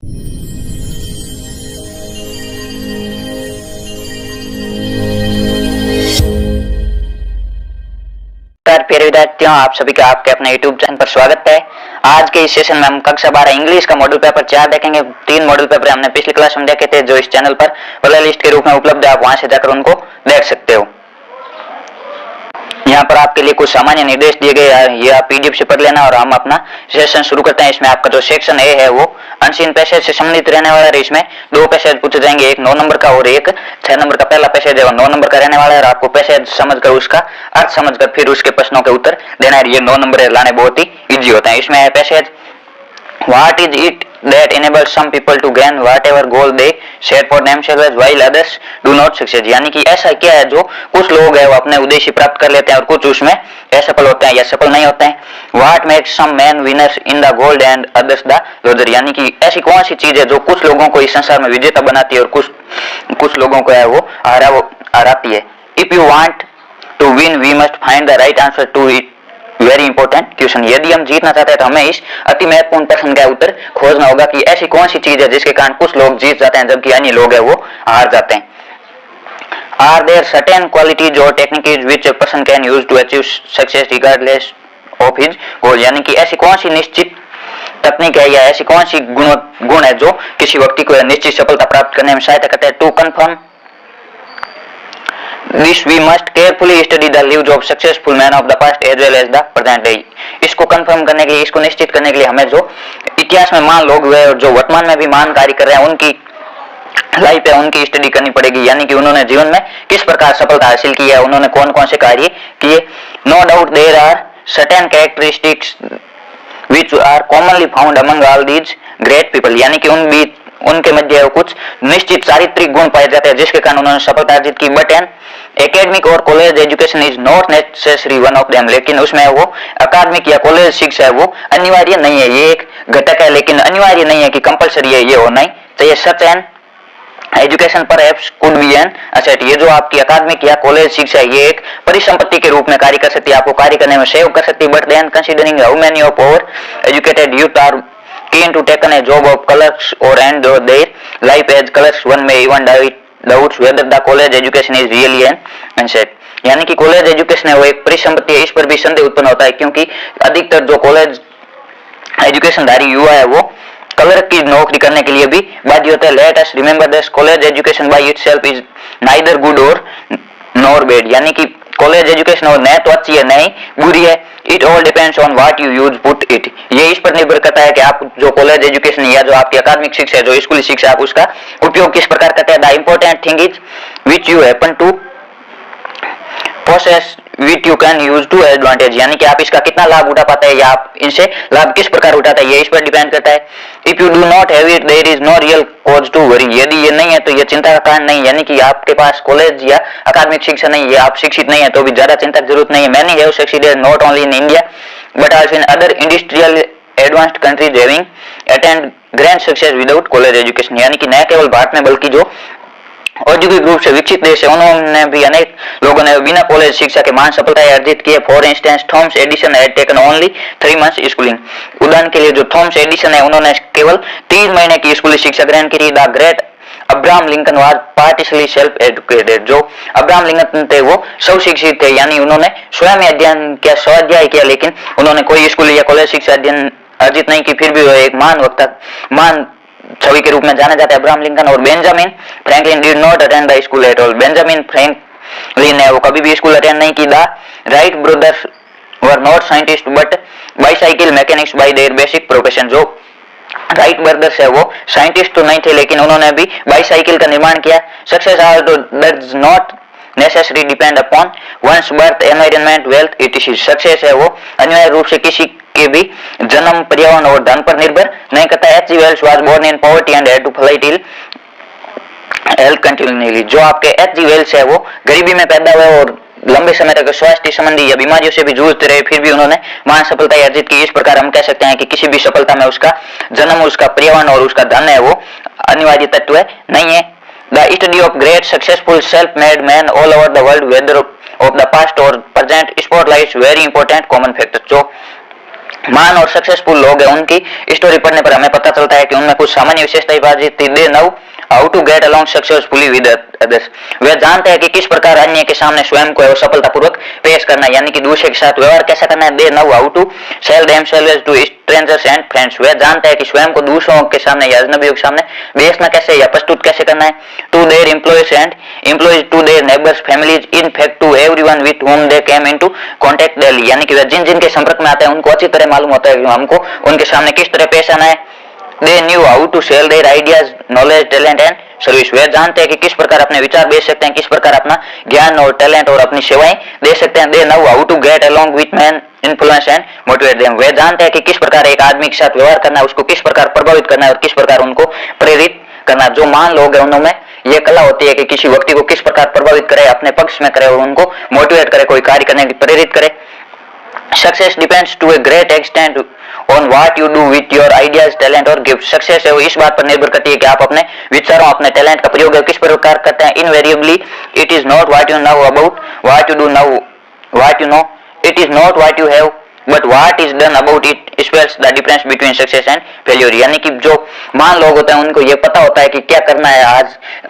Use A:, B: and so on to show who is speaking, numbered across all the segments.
A: प्यारे विद्यार्थियों, आप सभी का आपके अपने YouTube चैनल पर स्वागत है। आज के इस सेशन में हम कक्षा 12 इंग्लिश का मॉड्यूल पेपर 4 देखेंगे। 3 मॉड्यूल पेपर हमने पिछली क्लास में देखे थे, जो इस चैनल पर प्ले लिस्ट के रूप में उपलब्ध है। आप वहां से जाकर उनको देख सकते हो। यहाँ पर आपके लिए कुछ सामान्य निर्देश दिए गए हैं, ये आप पीडीएफ से पढ़ लेना और हम अपना सेशन शुरू करते हैं। इसमें आपका जो सेक्शन ए है वो अनसीन पैसेज से संबंधित रहने वाला है। इसमें 2 पैसेज पूछे जाएंगे, एक 9 नंबर का और एक 6 नंबर का। पहला पैसेज है वो 9 नंबर का रहने वाला है और आपको पैसेज समझकर उसका अर्थ समझकर फिर उसके प्रश्नों के उत्तर देना है। ये 9 नंबर लाने बहुत ही ईजी होता है। इसमें है passage, What is it that enables some people to gain whatever goal they set for themselves while others do not succeed? यानी कि ऐसा क्या है जो कुछ लोग हैं वो अपने उद्देश्य प्राप्त कर लेते हैं और कुछ उसमें असफल होते हैं या सफल नहीं होते हैं। What makes some men winners in the gold and others the loser? यानी कि ऐसी कौन सी चीज है जो कुछ लोगों को इस संसार में विजेता बनाती है और कुछ लोगों को है वो हराती है। If you want to win, we must find the right answer to it. Very important question. यदि हम जीतना चाहते हैं तो हमें इस अति महत्वपूर्ण प्रश्न का उत्तर खोजना होगा कि ऐसी कौन सी चीज है जिसके कारण कुछ लोग जीत जाते हैं जबकि अन्य लोग है वो हार जाते हैं। आर देयर सर्टेन क्वालिटीज और techniques which a person can use to achieve success regardless of his goal? यानी कि ऐसी कौन सी निश्चित तकनीक है या ऐसी कौन सी गुण है जो किसी व्यक्ति को निश्चित सफलता प्राप्त करने में सहायता करते हैं। To confirm This we must carefully study the lives of successful men of the past as well as the present day. इसको कंफर्म करने के लिए, इसको निश्चित करने के लिए हमें जो इतिहास में महान लोग हुए और जो वर्तमान में भी महान कार्य कर रहे हैं उनकी लाइफ है उनकी स्टडी करनी पड़ेगी। यानी कि उन्होंने जीवन में किस प्रकार सफलता हासिल की है, उन्होंने कौन कौन से कार्य किए। No doubt there are certain characteristics which are commonly found among all these great people. यानी कि उनके मध्य कुछ निश्चित चारित्रिक गुण पाए जाते हैं जिसके कारण उन्होंने सफलता अर्जित की। बट एन एकेडमिक और college education is not necessary one of them. लेकिन उसमें वो अकादमिक या कॉलेज शिक्षा है वो अनिवार्य नहीं है, ये एक घटक है लेकिन अनिवार्य नहीं है कि कंपलसरी है, ये होना ही चाहिए। Such an education perhaps could be an asset. ये जो आपकी अकादमिक या कॉलेज शिक्षा है ये एक परिसंपत्ति के रूप में कार्य कर सकती है, आपको कार्य करने में सहयोग कर सकती है। But then considering how many of our educated youth are keen to take on a job of clerks or end their life as clerks, one may even doubts whether the college education is really an asset. यानी कि college education है वो एक परिसंपत्ति है, इस पर भी संदेह उत्पन्न होता है क्योंकि अधिकतर जो कॉलेज एजुकेशन धारी युवा है वो क्लर्क की नौकरी करने के लिए भी बाध्य होता है। Let us remember this, college education by itself is neither good और नॉर बैड। यानी कि कॉलेज एजुकेशन और न तो अच्छी है न ही बुरी है। It all depends on what you use put it. ये इस पर निर्भर करता है कि आप जो कॉलेज एजुकेशन या जो आपकी अकादमिक शिक्षा है, जो स्कूली शिक्षा, आप उसका उपयोग किस प्रकार करते हैं। The important thing is which you happen to possess which you can use to advantage. यानी कि आप इसका कितना लाभ उठा पाते हैं या आप इनसे लाभ किस प्रकार उठाते हैं, ये इस पर डिपेंड करता है। If you do not have it there is no real cause to worry. यदि ये नहीं है तो ये चिंता का कारण नहीं। यानी कि आपके पास कॉलेज या अकादमिक शिक्षा नहीं है, आप शिक्षित नहीं है तो भी ज्यादा चिंता की जरूरत नहीं है। Many have succeeded not only in India but also in other industrial advanced countries having attend grand success without college education. यानी कि न केवल भारत में बल्कि जो औद्योगिक रूप से विकसित देश है उन्होंने भी अनेक लोगों ने बिना कॉलेज शिक्षा के महान सफलताएं अर्जित की है। For instance Thomas Edison had taken only 3 months schooling. उदाहरण के लिए जो थॉमस एडिसन है उन्होंने केवल 3 महीने की स्कूली शिक्षा ग्रहण की थी। The great Abraham Lincoln was partially self educated. जो अब्राहम लिंकन थे वो स्वशिक्षित थे, यानी उन्होंने स्वयं अध्ययन किया, स्वाध्याय किया, लेकिन उन्होंने कोई स्कूली या कॉलेज शिक्षा अध्ययन अर्जित नहीं की। फिर भी वो एक महान वक्ता, महान छवि के रूप में जाना जाता है अब्राहम लिंकन। और Benjamin Franklin did not attend the school at all. Benjamin Franklin ने वो कभी भी स्कूल अटेंड नहीं की। The Wright brothers were not scientist but bicycle mechanics bye there basic profession. जो राइट ब्रदर्स है वो साइंटिस्ट तो नहीं थे लेकिन उन्होंने भी बाइसाइकिल का निर्माण किया। Success also does not necessary depend upon one's birth, environment, wealth it. Success है वो अनिवार्य रूप से किसी के भी जन्म, पर्यावरण और धन पर निर्भर नहीं करता। H G. Wells was born in poverty and had to fight ill health continuously. जो आपके एच.जी. वेल्स है वो गरीबी में पैदा हुए और लंबे समय तक स्वास्थ्य संबंधी या बीमारियों से भी जूझते रहे, फिर भी उन्होंने महान सफलता अर्जित की। इस प्रकार हम कह सकते हैं कि किसी भी सफलता में उसका जन्म, उसका पर्यावरण और उसका धन है वो अनिवार्य तत्व नहीं है। The study of great successful self made man all over the world whether of the past और present spotlights very important common factor. जो महान और सक्सेसफुल लोग हैं, उनकी स्टोरी पढ़ने पर हमें पता चलता है कि उनमें कुछ सामान्य विशेषताएं पाई जाती है। They know how to get along successfully with others. वे जानते हैं कि किस प्रकार अन्य के सामने स्वयं को सफलतापूर्वक पेश करना है, यानी कि दूसरे के साथ व्यवहार कैसे करना है। They know how to sell themselves to strangers and friends. वे जानते हैं कि स्वयं को दूसरों के सामने या अजनबियों के सामने बेचना कैसे या प्रस्तुत कैसे करना है। To their employees and employees to their neighbours families in fact to everyone with whom they came into contact daily। यानी कि वे जिन जिन के संपर्क में आते हैं उनको अच्छी तरह मालूम होता है कि हमको उनके सामने किस तरह पेश आना है। They knew how to sell their ideas, knowledge, talent and service. वे जानते हैं कि किस प्रकार अपने विचार बेच सकते हैं, किस प्रकार अपना ज्ञान और टैलेंट और अपनी सेवाएं दे सकते हैं। They know how to get along with man influence and motivate them. वे जानते हैं कि किस प्रकार एक आदमी के साथ व्यवहार करना है, उसको किस प्रकार प्रभावित करना है और किस प्रकार उनको प्रेरित करना। जो महान लोग हैं उनमें यह कला होती है कि किसी व्यक्ति को किस प्रकार प्रभावित करे, अपने पक्ष में करे और उनको मोटिवेट करे, कोई कार्य करने की प्रेरित करे। Success depends to a great extent on what you do with your ideas, talent और गिफ्ट। सक्सेस है वो इस बात पर निर्भर करती है कि आप अपने विचारों, अपने टैलेंट का प्रयोग किस प्रकार करते हैं। Invariably it is not what you know about what you do know what you know, it is not what you have but what is done about it spells the difference between success and failure. यानी कि जो महान लोग होते हैं उनको ये पता होता है कि क्या करना है, आज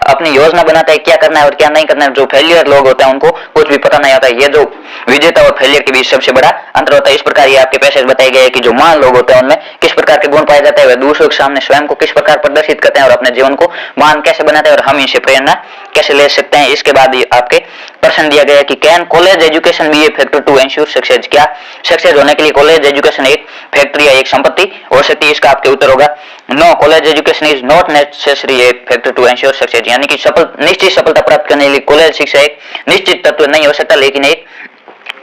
A: अपनी योजना बनाता है क्या करना है और क्या नहीं करना है। जो फेलियर लोग होते हैं उनको कुछ भी पता नहीं होता है। ये जो विजेता और फेलियर के बीच सबसे बड़ा अंतर होता है। इस प्रकार ये आपके पैसेज बताए गए कि जो महान लोग होते हैं उनमें किस प्रकार के गुण पाए जाते हैं, वे दूसरों के सामने स्वयं को किस प्रकार प्रदर्शित करते हैं और अपने जीवन को महान कैसे बनाते हैं और हम इनसे प्रेरणा कैसे ले सकते हैं। इसके बाद आपके प्रश्न दिया गया कि can college education be a factor to ensure success. क्या सक्सेस होने के लिए कॉलेज एजुकेशन एक फैक्टर या एक संपत्ति हो सकती है। इसका आपके उत्तर होगा no, college education is not necessary a factor to ensure success. यानी कि निश्चित सफलता प्राप्त करने के लिए कॉलेज शिक्षा एक निश्चित तत्व नहीं हो सकता, लेकिन एक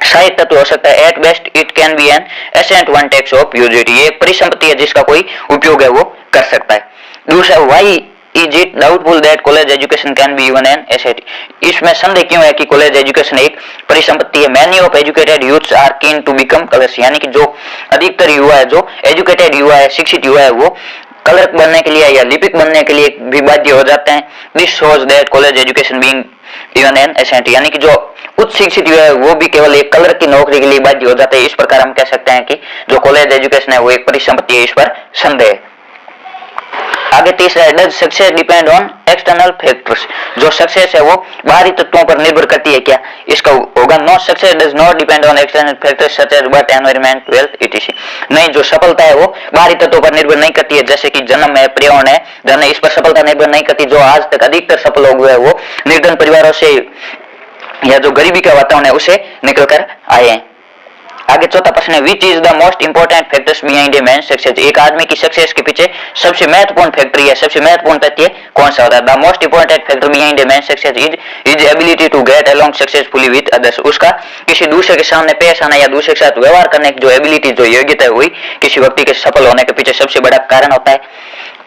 A: सहायक तत्व हो सकता है। At best it can be an asset one takes of utility. ये एक परिसंपत्ति है जिसका कोई उपयोग है वो कर सकता है। दूसरा, why is it doubtful that college education can be even an asset. इसमें संदेह क्यों है कि कॉलेज एजुकेशन एक परिसंपत्ति है। Many of educated youths are keen to become clerks. यानी कि जो अधिकतर युवा है, जो एजुकेटेड युवा है, शिक्षित युवा है, वो क्लर्क बनने के लिए या लिपिक बनने के लिए भी बाध्य हो जाते हैं। This shows that college education being even an asset. यानी कि जो उच्च शिक्षित युवा है वो भी केवल एक क्लर्क की नौकरी के लिए बाध्य हो जाते हैं। इस प्रकार हम कह सकते हैं कि जो कॉलेज एजुकेशन है वो एक परिसंपत्ति है, इस पर संदेह है। आगे तीसरा है, does success depend on external factors. जो सक्सेस है वो बाहरी तत्वों पर निर्भर करती है क्या। इसका होगा no, success does not depend on external factors such as birth, environment, wealth, etc. नहीं, जो सफलता है वो बाहरी तत्वों पर निर्भर नहीं करती है, जैसे कि जन्म है, पर्यावरण है, धन है, इस पर सफलता निर्भर नहीं करती। जो आज तक अधिकतर सफल लोग हुए वो निर्धन परिवारों से या जो गरीबी का वातावरण है उसे निकल कर आए हैं। आगे चौथा प्रश्न है, which is the most important factors behind a man success. एक आदमी की सक्सेस के पीछे सबसे महत्वपूर्ण फैक्टर या सबसे महत्वपूर्ण तथ्य कौन सा होता है। The most important factor behind a man success is ability to get along successfully with others. उसका किसी दूसरे के सामने पेश आना या दूसरे के साथ व्यवहार करने की जो एबिलिटी, जो योग्यता है, वही किसी व्यक्ति के सफल होने के पीछे सबसे बड़ा कारण होता है।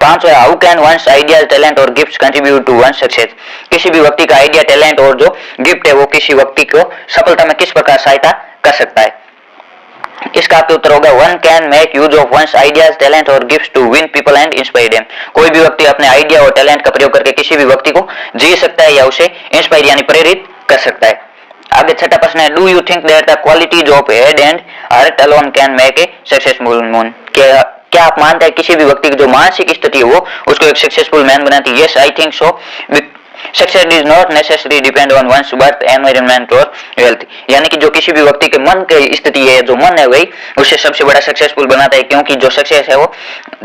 A: पांचवा, how can one's ideas, talent और gift contribute to one success. किसी भी व्यक्ति का आइडिया, टैलेंट और जो गिफ्ट है वो किसी व्यक्ति को सफलता में किस प्रकार सहायता कर सकता है। इसका आपका उत्तर होगा one can make use of one's ideas, talent और gifts to win people and inspire them. कोई भी व्यक्ति अपने आइडिया और टैलेंट का प्रयोग करके किसी भी व्यक्ति को जी सकता है या उसे इंस्पायर यानी प्रेरित कर सकता है। आगे छठा प्रश्न है, do you think that the qualities of head and heart alone can make a successful man. क्या आप मानते हैं किसी भी व्यक्ति की जो मानसिक स्थिति है वो उसको एक सक्सेसफुल मैन बनाती है। Yes, I think so. Success is not necessary depend on one's birth, environment और वेल्थ। यानी कि जो किसी भी व्यक्ति के मन की स्थिति है, जो मन है, वही उसे सबसे बड़ा सक्सेसफुल बनाता है, क्योंकि जो सक्सेस है वो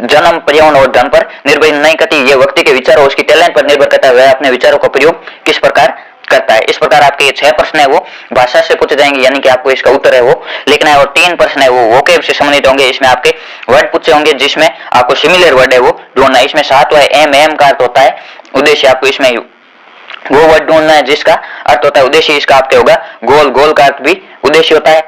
A: जन्म, पर्यावरण और धन पर निर्भर नहीं करती। ये व्यक्ति के विचारों, उसकी टैलेंट पर निर्भर करता है, वह अपने विचारों का प्रयोग किस प्रकार करता है। इस प्रकार आपके ये 6 प्रश्न है वो भाषा से पूछे जाएंगे, यानी कि आपको इसका उत्तर है वो लिखना है, और 3 प्रश्न है वो वोकैब से संबंधित होंगे। इसमें आपके वर्ड पूछे होंगे जिसमें आपको सिमिलर वर्ड है वो ढूंढना है। इसमें 7वां है एम का अर्थ होता है उद्देश्य। आपको इसमें वो वर्ड ढूंढना है जिसका अर्थ होता है उद्देश्य। इसका आपके होगा गोल, गोल का अर्थ भी उद्देश्य होता है।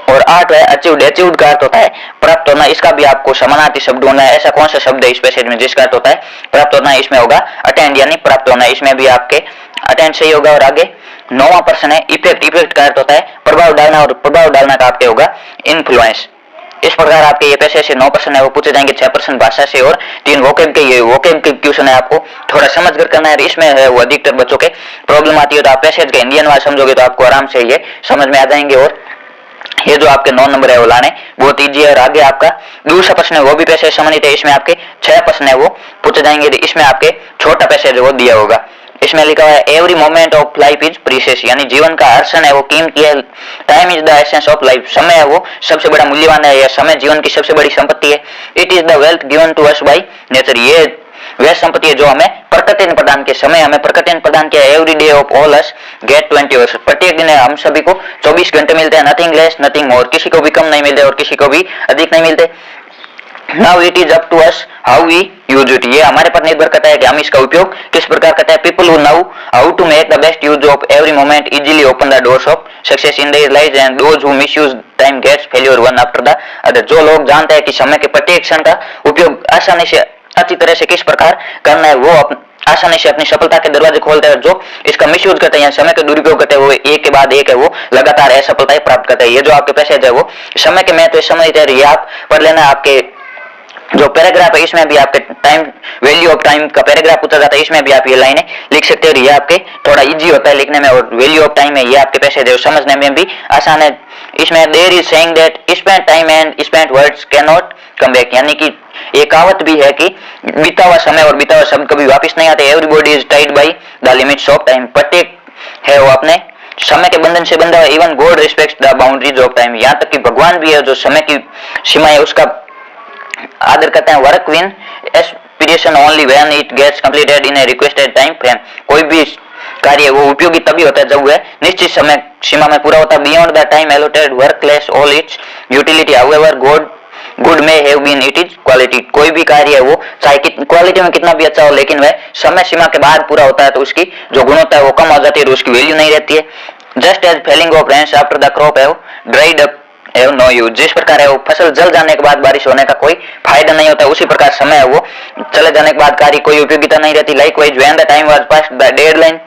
A: और 8 है अचीव्ड, अचीव्ड का अर्थ होता है प्राप्त होना। इसका भी आपको समानार्थी शब्द ढूंढना है। ऐसा कौन सा शब्द है इस पैसेज में जिसका अर्थ होता है प्राप्त होना। इसमें होगा अटेंड यानी प्राप्त होना। इसमें भी आपके अटेंड सही होगा। और आगे 9वां प्रश्न है इफेक्ट, इफेक्ट का अर्थ होता है प्रभाव डालना, और प्रभाव डालना का आपके होगा इन्फ्लुएंस। इस प्रकार आपके ये पैसे से 9 प्रश्न है वो पूछे जाएंगे, 6 प्रश्न भाषा से और 3 वोकैब के। ये वोकैब के क्वेश्चन है आपको थोड़ा समझ कर करना है। इसमें है वो अधिकतर बच्चों के प्रॉब्लम आती है, तो आप पैसेज के इंडियन वाला समझोगे तो आपको आराम से ये समझ में आ जाएंगे। और ये जो आपके 9 नंबर है वो लाने बहुत ईजी है। और आगे आपका दूसरा प्रश्न है वो भी पैसे संबंधित है, इसमें आपके 6 प्रश्न है वो पूछे जाएंगे। इसमें आपके छोटा पैसे जो वो दिया होगा, इसमें लिखा हुआ है every moment of life is precious, यानी जीवन का हर क्षण है वो कीमती है। Time is the essence of life, समय है वो सबसे बड़ा मूल्यवान है, या समय जीवन की सबसे बड़ी संपत्ति है। It is the wealth given to us by nature, ये वह संपत्ति है जो हमें प्रकृति ने प्रदान किया। समय हमें प्रकृति ने प्रदान किया। Every day of all us gate 20 hours, प्रत्येक दिन हम सभी को 24 घंटे मिलते हैं। नथिंग लेस नथिंग मोर, किसी को भी कम नहीं मिलते और किसी को भी अधिक नहीं मिलते। Now it is up to us how we use it, ये हमारे पर निर्भर करता है कि हम इसका उपयोग किस प्रकार करते हैं। People who know how to make the best use of every moment easily open the doors of success in their lives and those who misuse time gets failure one after the other, जो लोग जानते हैं कि समय के प्रत्येक क्षण का उपयोग आसानी से अच्छी तरह से किस प्रकार करना है, वो आसानी से अपनी सफलता के दरवाजे खोलते हैं। जो इसका मिसयूज करते हैं, समय का दुरुपयोग करते हैं, वो एक के बाद एक है वो लगातार असफलताएं प्राप्त करते हैं। ये जो आपके पैसेज है वो समय के महत्व समझते हैं, ये आप पढ़ लेना। आपके जो पैराग्राफ है इसमें भी आपके टाइम वैल्यू ऑफ टाइम का पैराग्राफ पूछा जाता है, इसमें भी आप ये लाइनें लिख सकते हो। ये आपके थोड़ा इजी होता है लिखने में, और वैल्यू ऑफ टाइम है ये आपके पैसे जो समझने में भी आसान है। इसमें there is saying that spent time and spent words can not come back, यानी कि एक कहावत भी है कि बीता हुआ समय और बीता हुआ शब्द कभी वापस नहीं आते। Everybody is tied by the limits of time, प्रत्येक है वो अपने समय के बंधन से बंधा हुआ। Even God respects the boundaries of time, यहाँ तक कि भगवान भी है जो समय की सीमा है उसका आदर करते हैं। Work win aspiration only when it gets completed in a requested time frame, कोई भी कार्य वो उपयोगी तभी होता है जब वह निश्चित समय सीमा में पूरा होता है। Beyond the time allotted work less all its utility, however good may have been it is quality, कोई भी कार्य है वो चाहे क्वालिटी में कितना भी अच्छा हो, लेकिन वह समय सीमा के बाद पूरा होता है तो उसकी जो गुणवत्ता है वो कम हो जाती है, तो उसकी वैल्यू नहीं रहती है। Just as falling of rains after the crop have dried up have no use, जिस प्रकार है वो फसल जल जाने के बाद बारिश होने का कोई फायदा नहीं होता, उसी प्रकार समय है वो चले जाने के बाद कार्य कोई उपयोगिता नहीं रहती। Likewise when the time was past the deadline,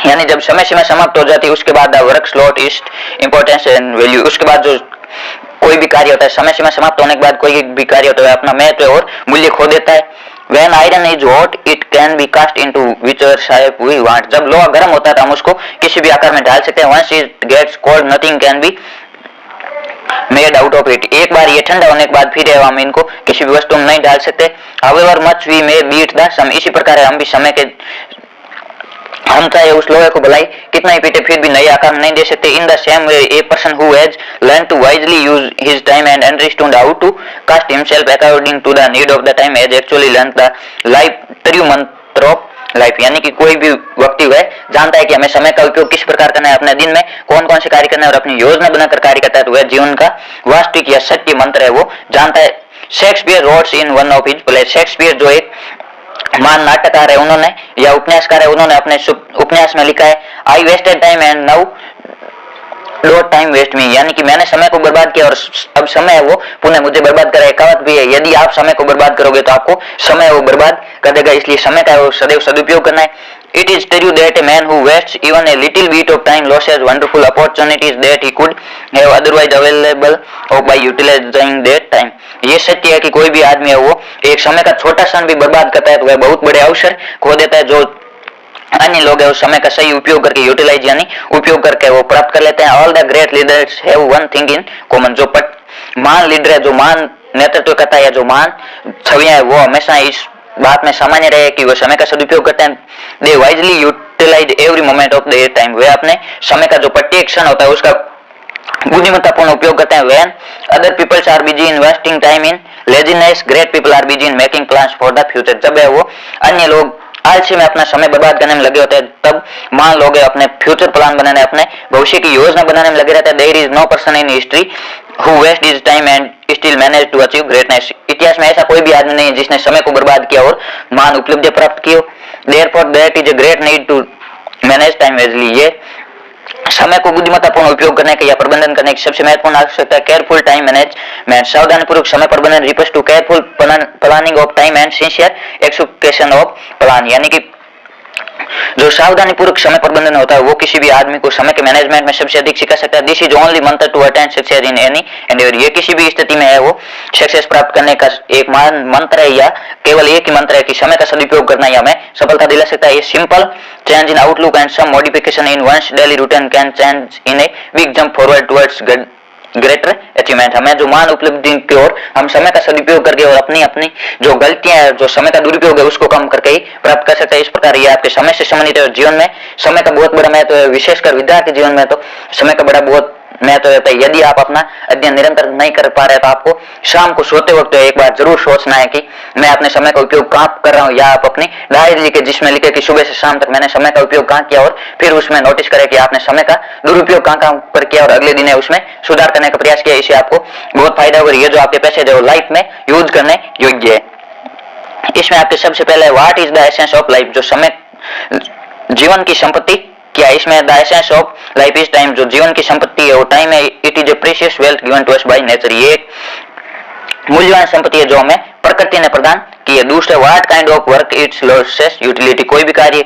A: यानी जब समय सीमा समाप्त हो जाती है उसके बाद the work slot is importance and value, उसके बाद जो कोई भी कार्य होता है समय सीमा समाप्त होने के बाद कोई भी कार्य होता है अपना महत्व और मूल्य खो देता है। When iron is hot, it can be cast into whichever shape we want, जब लोहा गर्म होता है तो हम उसको किसी भी आकार में डाल सकते हैं। Once it gets cold, nothing can be made out of it, एक बार ये ठंडा होने के बाद फिर हम इनको किसी भी वस्तु में नहीं डाल सकते। However much we may beat the sun, इसी प्रकार हम भी समय के हम चाहे उस लोहे को भलाई कितना ही पीटे फिर भी नए आकार नहीं दे सकते। In the same way a person who has learn to wisely use his time and understood how to cast himself according to the need of the time has actually learn the life true mantra of life, यानी कि कोई भी व्यक्ति वह जानता है कि हमें समय का उपयोग किस प्रकार करना है, अपने दिन में कौन कौन से कार्य करना है और अपनी योजना बनाकर कार्य करता है, तो वह जीवन का वास्तविक या सत्य मंत्र है वो जानता है। Shakespeare wrote in one of his play, Shakespeare जो एक महान नाटककार है उन्होंने या उपन्यासकार है, उन्होंने अपने उपन्यास में लिखा है I wasted time and now don't time waste me, यानी कि मैंने समय को बर्बाद किया और अब समय है वो पुनः मुझे बर्बाद करे। कहावत भी है यदि आप समय को बर्बाद करोगे तो आपको समय वो बर्बाद कर देगा, इसलिए समय का वो सदैव सदुपयोग करना है। It is true that a man who wastes even a little bit of time loses wonderful opportunities that he could have otherwise available by utilizing that time, ये सत्य है कि कोई भी आदमी है वो एक समय का छोटा क्षण भी बर्बाद करता है तो वह बहुत बड़े अवसर खो देता है जो अन्य लोग है उस समय का सही उपयोग करके यूटिलाइज यानी उपयोग करके वो प्राप्त कर लेते हैं। All the great leaders have one thing in common, जो महान लीडर है जो महान नेतृत्व करता है या जो महान छवियां है वो हमेशा इस बात में सामान्य रहे कि वो समय का सदुपयोग करते हैं। They wisely utilize every moment of their time, वे अपने समय का जो प्रत्येक क्षण होता है उसका बुद्धिमत्तापूर्ण उपयोग करते हैं। When other peoples are busy investing time in laziness, great people are busy in making plans for the future, जब है वो अन्य लोग आलसी में अपना समय बर्बाद करने में लगे होते हैं तब महान लोग अपने फ्यूचर प्लान बनाने अपने भविष्य की योजना बनाने में लगे रहते हैं। There is no person in history who waste his time and still manage to achieve greatness, इतिहास में ऐसा कोई भी आदमी नहीं है जिसने समय को बर्बाद किया और महान उपलब्धि प्राप्त की हो। Therefore that is a great need to manage time wisely, ये समय को बुद्धिमत्तापूर्ण उपयोग करने के या प्रबंधन करने की सबसे महत्वपूर्ण आवश्यकता है। केयरफुल टाइम मैनेजमेंट, सावधानीपूर्वक समय प्रबंधन refers to careful planning of time and sincere execution of plan, यानी कि जो सावधानी पूर्वक समय प्रबंधन होता है वो किसी भी आदमी को समय के मैनेजमेंट में सबसे अधिक सिखा सकता है। This is only mantra to attain success in any endeavour, ये किसी भी स्थिति में है वो सक्सेस प्राप्त करने का एक महान मंत्र है या केवल एक ही मंत्र है कि समय का सदुपयोग करना ही हमें सफलता दिला सकता है। ये simple change in outlook and some modification in one's daily routine can change in a big jump forward towards greater achievement. हमें जो मान उपलब्धि की ओर हम समय का सदुपयोग करके और अपनी अपनी जो गलतियां है, जो समय का दुरुपयोग है, उसको कम करके ही प्राप्त कर सकते हैं। इस प्रकार ये आपके समय से संबंधित है। जीवन में समय का बहुत बड़ा महत्व है, विशेषकर विद्यार्थी जीवन में तो समय का बहुत महत्व रहता है। यदि आप अपना अध्ययन निरंतर नहीं कर पा रहे तो आपको शाम को सोते वक्त एक बार जरूर सोचना है कि मैं अपने समय का उपयोग कहाँ कर रहा हूँ, या आप अपनी डायरी लिखे जिसमें लिखे कि सुबह से शाम तक मैंने समय का उपयोग कहाँ किया, और फिर उसमें नोटिस करें कि आपने समय का दुरुपयोग कहाँ पर किया और अगले दिन उसमें सुधार करने का प्रयास किया। इससे आपको बहुत फायदा होगा। ये जो आपके पैसे जो लाइफ में यूज करने योग्य है। इसमें आपके सबसे पहले what is the essence of life, जो समय जीवन की संपत्ति क्या है। इसमें the essence of life is time, जो जीवन की संपत्ति है वो टाइम है। It is a precious wealth given to us by nature, ये एक मूल्यवान संपत्ति है जो हमें प्रकृति ने प्रदान की है। दूसरे what kind of work it's losses utility, कोई भी कार्य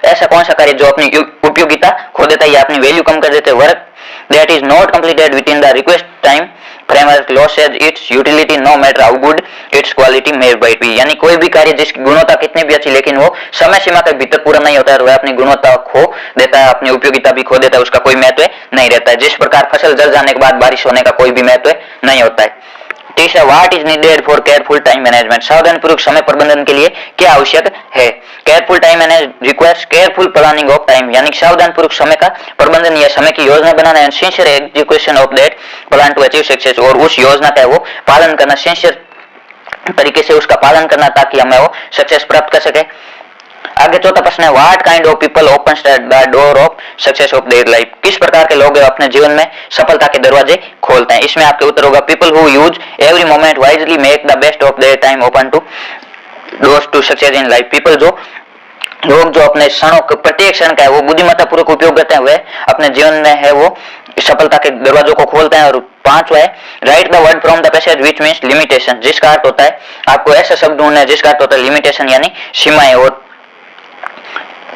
A: ऐसा कौन सा कार्य जो अपनी उपयोगिता खो देता है या अपनी वैल्यू कम कर देते हैं। Work that is not completed within the request time framework loses its utility no matter how good its quality may bite be, यानी कोई भी कार्य जिसकी गुणवत्ता कितनी भी अच्छी लेकिन वो समय सीमा के भीतर पूरा नहीं होता है, वह अपनी गुणवत्ता खो देता है, अपनी उपयोगिता भी खो देता है, उसका कोई महत्व नहीं रहता है। जिस प्रकार फसल जल जाने के बाद बारिश होने का कोई भी महत्व नहीं होता है। तीसरा what is needed for careful time management, सावधानीपूर्वक समय प्रबंधन के लिए क्या आवश्यक है। Careful time manage requires careful planning of time, यानी सावधानीपूर्वक समय का प्रबंधन या समय की योजना बनाना and sincere execution of that plan to achieve success, और उस योजना का वो पालन करना, सिंसियर तरीके से उसका पालन करना ताकि हमें वो सक्सेस प्राप्त कर सके। आगे चौथा प्रश्न है what kind of people open the door of success of their life, किस प्रकार के लोग अपने जीवन में सफलता के दरवाजे खोलते हैं। इसमें आपके उत्तर होगा people who use every moment wisely make the best of their time open to doors to success in life, people जो लोग जो अपने क्षणों प्रत्येक क्षण का है वो बुद्धिमत्ता पूर्वक उपयोग करते हैं, वे अपने जीवन में है वो सफलता के दरवाजों को खोलते हैं। और पांचवा है write the word from the passage which means limitation, जिसका अर्थ होता है आपको ऐसा शब्द ढूंढना है जिसका अर्थ होता है लिमिटेशन यानी सीमाएं, और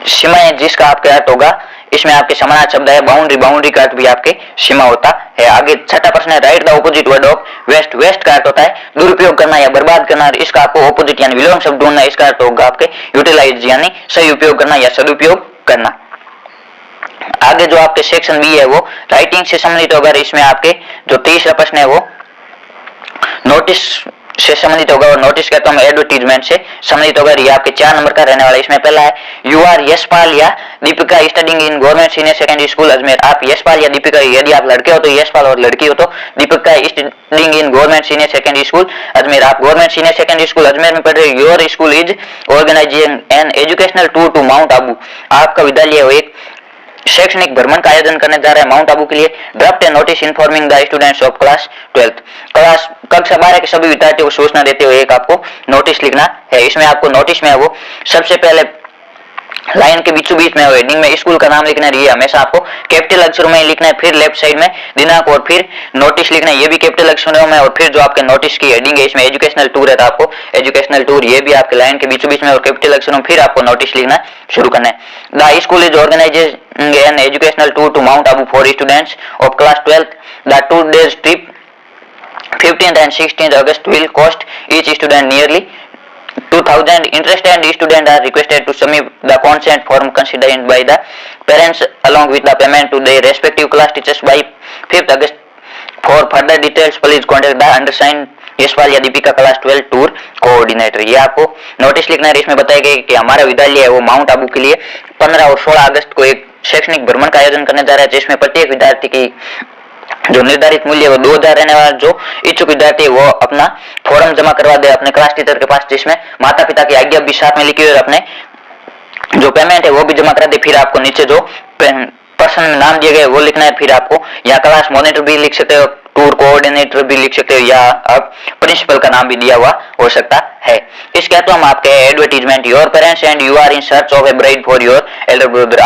A: सीमाएं जिसका आपके अर्थ होगा इसमें आपके समानार्थक शब्द है बाउंड्री, बाउंड्री का अर्थ भी आपके सीमा होता है। आगे छठा प्रश्न है write the opposite word of waste, waste का अर्थ होता है दुरुपयोग करना या बर्बाद करना, इसका आपको ऑपोजिट यानी विलोम शब्द ढूंढना है, इसका अर्थ होगा आपके यूटिलाइज यानी सही उपयोग करना या सदुपयोग करना। आगे जो आपके सेक्शन बी है वो राइटिंग से संबंधित होगा, इसमें आपके जो तीसरा प्रश्न है वो नोटिस से संबंधित होगा, और नोटिस कहता हूं एडवर्टीजमेंट से संबंधित होगा। ये आपके 4 नंबर का रहने वाला है। इसमें पहला है यू आर यशपाल या Deepika studying in government senior secondary school Ajmer, आप यशपाल या दीपिका, यदि आप लड़के हो तो यशपाल और लड़की हो तो Deepika studying in government senior secondary school Ajmer, आप government senior secondary school Ajmer में पढ़ रहे हो। Your school is organising an educational tour to Mount Abu, आपका विद्यालय एक शैक्षणिक भ्रमण का आयोजन करने जा रहा है माउंट आबू के लिए। Draft A notice informing the students of class 12, class कक्षा 12 के सभी विद्यार्थियों को सूचना देते हुए एक आपको नोटिस लिखना है। इसमें आपको नोटिस में है वो सबसे पहले लाइन के बीचों बीच में हेडिंग में स्कूल का नाम लिखना है, ये हमेशा आपको कैपिटल अक्षरों में लिखना है, फिर लेफ्ट साइड में दिनांक और फिर नोटिस लिखना है, ये भी कैपिटल अक्षरों में, और फिर जो आपके नोटिस की हेडिंग है इसमें एजुकेशनल टूर है तो आपको एजुकेशनल टूर, ये भी आपके लाइन के बीचों बीच में और कैपिटल अक्षरों में, फिर आपको नोटिस लिखना शुरू करना है। The school is organising an educational tour to Mount Abu for students of class 12, the 2 days trip 15th and 16th August will cost each student nearly 2000. Interested students are requested to submit the consent form considered by the parents along with the payment to their respective class teachers by 5th August. For further details, please contact the undersigned Yashpal या Deepika class 12 tour coordinator. ये आपको notice लिखना है। इसमें बताया गया कि हमारा विद्यालय है वो माउंट आबू के लिए 15 और 16 अगस्त को एक शैक्षणिक भ्रमण का आयोजन करने जा रहा है, जिसमें प्रत्येक विद्यार्थी की जो निर्धारित मूल्य वो 2000 रहने वाला। जो इच्छुक विद्यार्थी वो अपना फॉर्म जमा करवा दे अपने क्लास टीचर के पास, जिसमें माता पिता की आज्ञा भी साथ में लिखी हुई और अपने जो पेमेंट है वो भी जमा करा दे। फिर आपको नीचे जो पर्सन में नाम दिए गए वो लिखना है। फिर आपको या क्लास मॉनिटर भी लिख सकते हो, टूर कोऑर्डिनेटर भी लिख सकते हो, या आप प्रिंसिपल का नाम भी दिया हुआ हो सकता है। इसके तो हम आपके advertisement your parents and you are in search of a bride for your elder brother,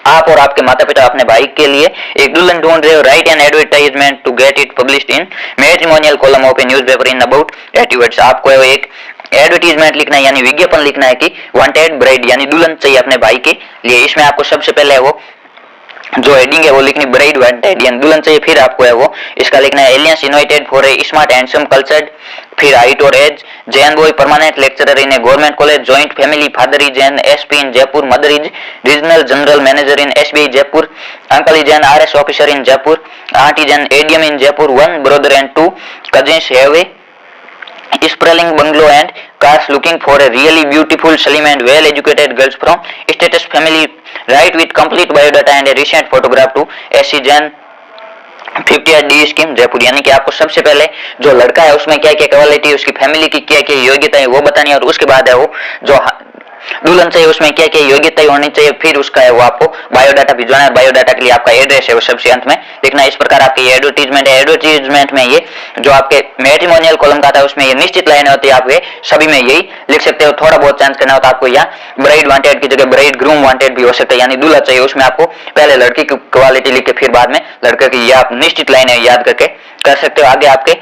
A: आप और आपके माता पिता अपने भाई के लिए एक दुल्हन ढूंढ रहे हो। Write an advertisement to get it published in matrimonial column of a newspaper in about 30 words, आपको एक एडवर्टीजमेंट लिखना है यानी विज्ञापन लिखना है कि वांटेड ब्राइड यानी दुल्हन चाहिए अपने भाई के लिए। इसमें आपको सबसे पहले वो जो हेडिंग है वो लिखनी ब्राइड वांटेड यानी दुल्हन चाहिए, फिर आपको है वो इसका लिखना है alliance invited for a smart handsome cultured, फिर हाइट और age, Jain boy permanent lecturer in a government college, joint family, father is an SP in Jaipur, mother is regional general manager in SBI Jaipur, uncle is an RS officer in Jaipur, aunt is an ADM in Jaipur, one brother and two cousins have a sprawling bungalow and cars, looking for a really beautiful, slim and well educated girls from status family, write with complete biodata and a recent photograph to SC Jain 58D scheme Jaipur. यानी कि आपको सबसे पहले जो लड़का है उसमें क्या क्या क्वालिटी है, उसकी फैमिली की क्या क्या योग्यता है वो बतानी है, और उसके बाद है वो जो दुल्हन चाहिए उसमें क्या क्या योग्यता होनी चाहिए, फिर उसका है वो आपको बायोडाटा भिजवाना है। बायोडाटा के लिए आपका एड्रेस है वो सबसे अंत में लिखना है। इस प्रकार आपकी ये एडवर्टीजमेंट है। एडवर्टीजमेंट में ये जो आपके मैट्रिमोनियल कॉलम का था उसमें ये निश्चित लाइनें होती है, आप ये सभी में यही लिख सकते हो। थोड़ा बहुत चेंज करना होता है आपको, यहाँ ब्राइड वांटेड की जगह ब्राइड ग्रूम वांटेड भी हो सकता है, यानी दूल्हा चाहिए उसमें आपको पहले लड़की की क्वालिटी लिख के फिर बाद में लड़के की, ये आप निश्चित लाइनें याद करके कर सकते हो। आगे आपके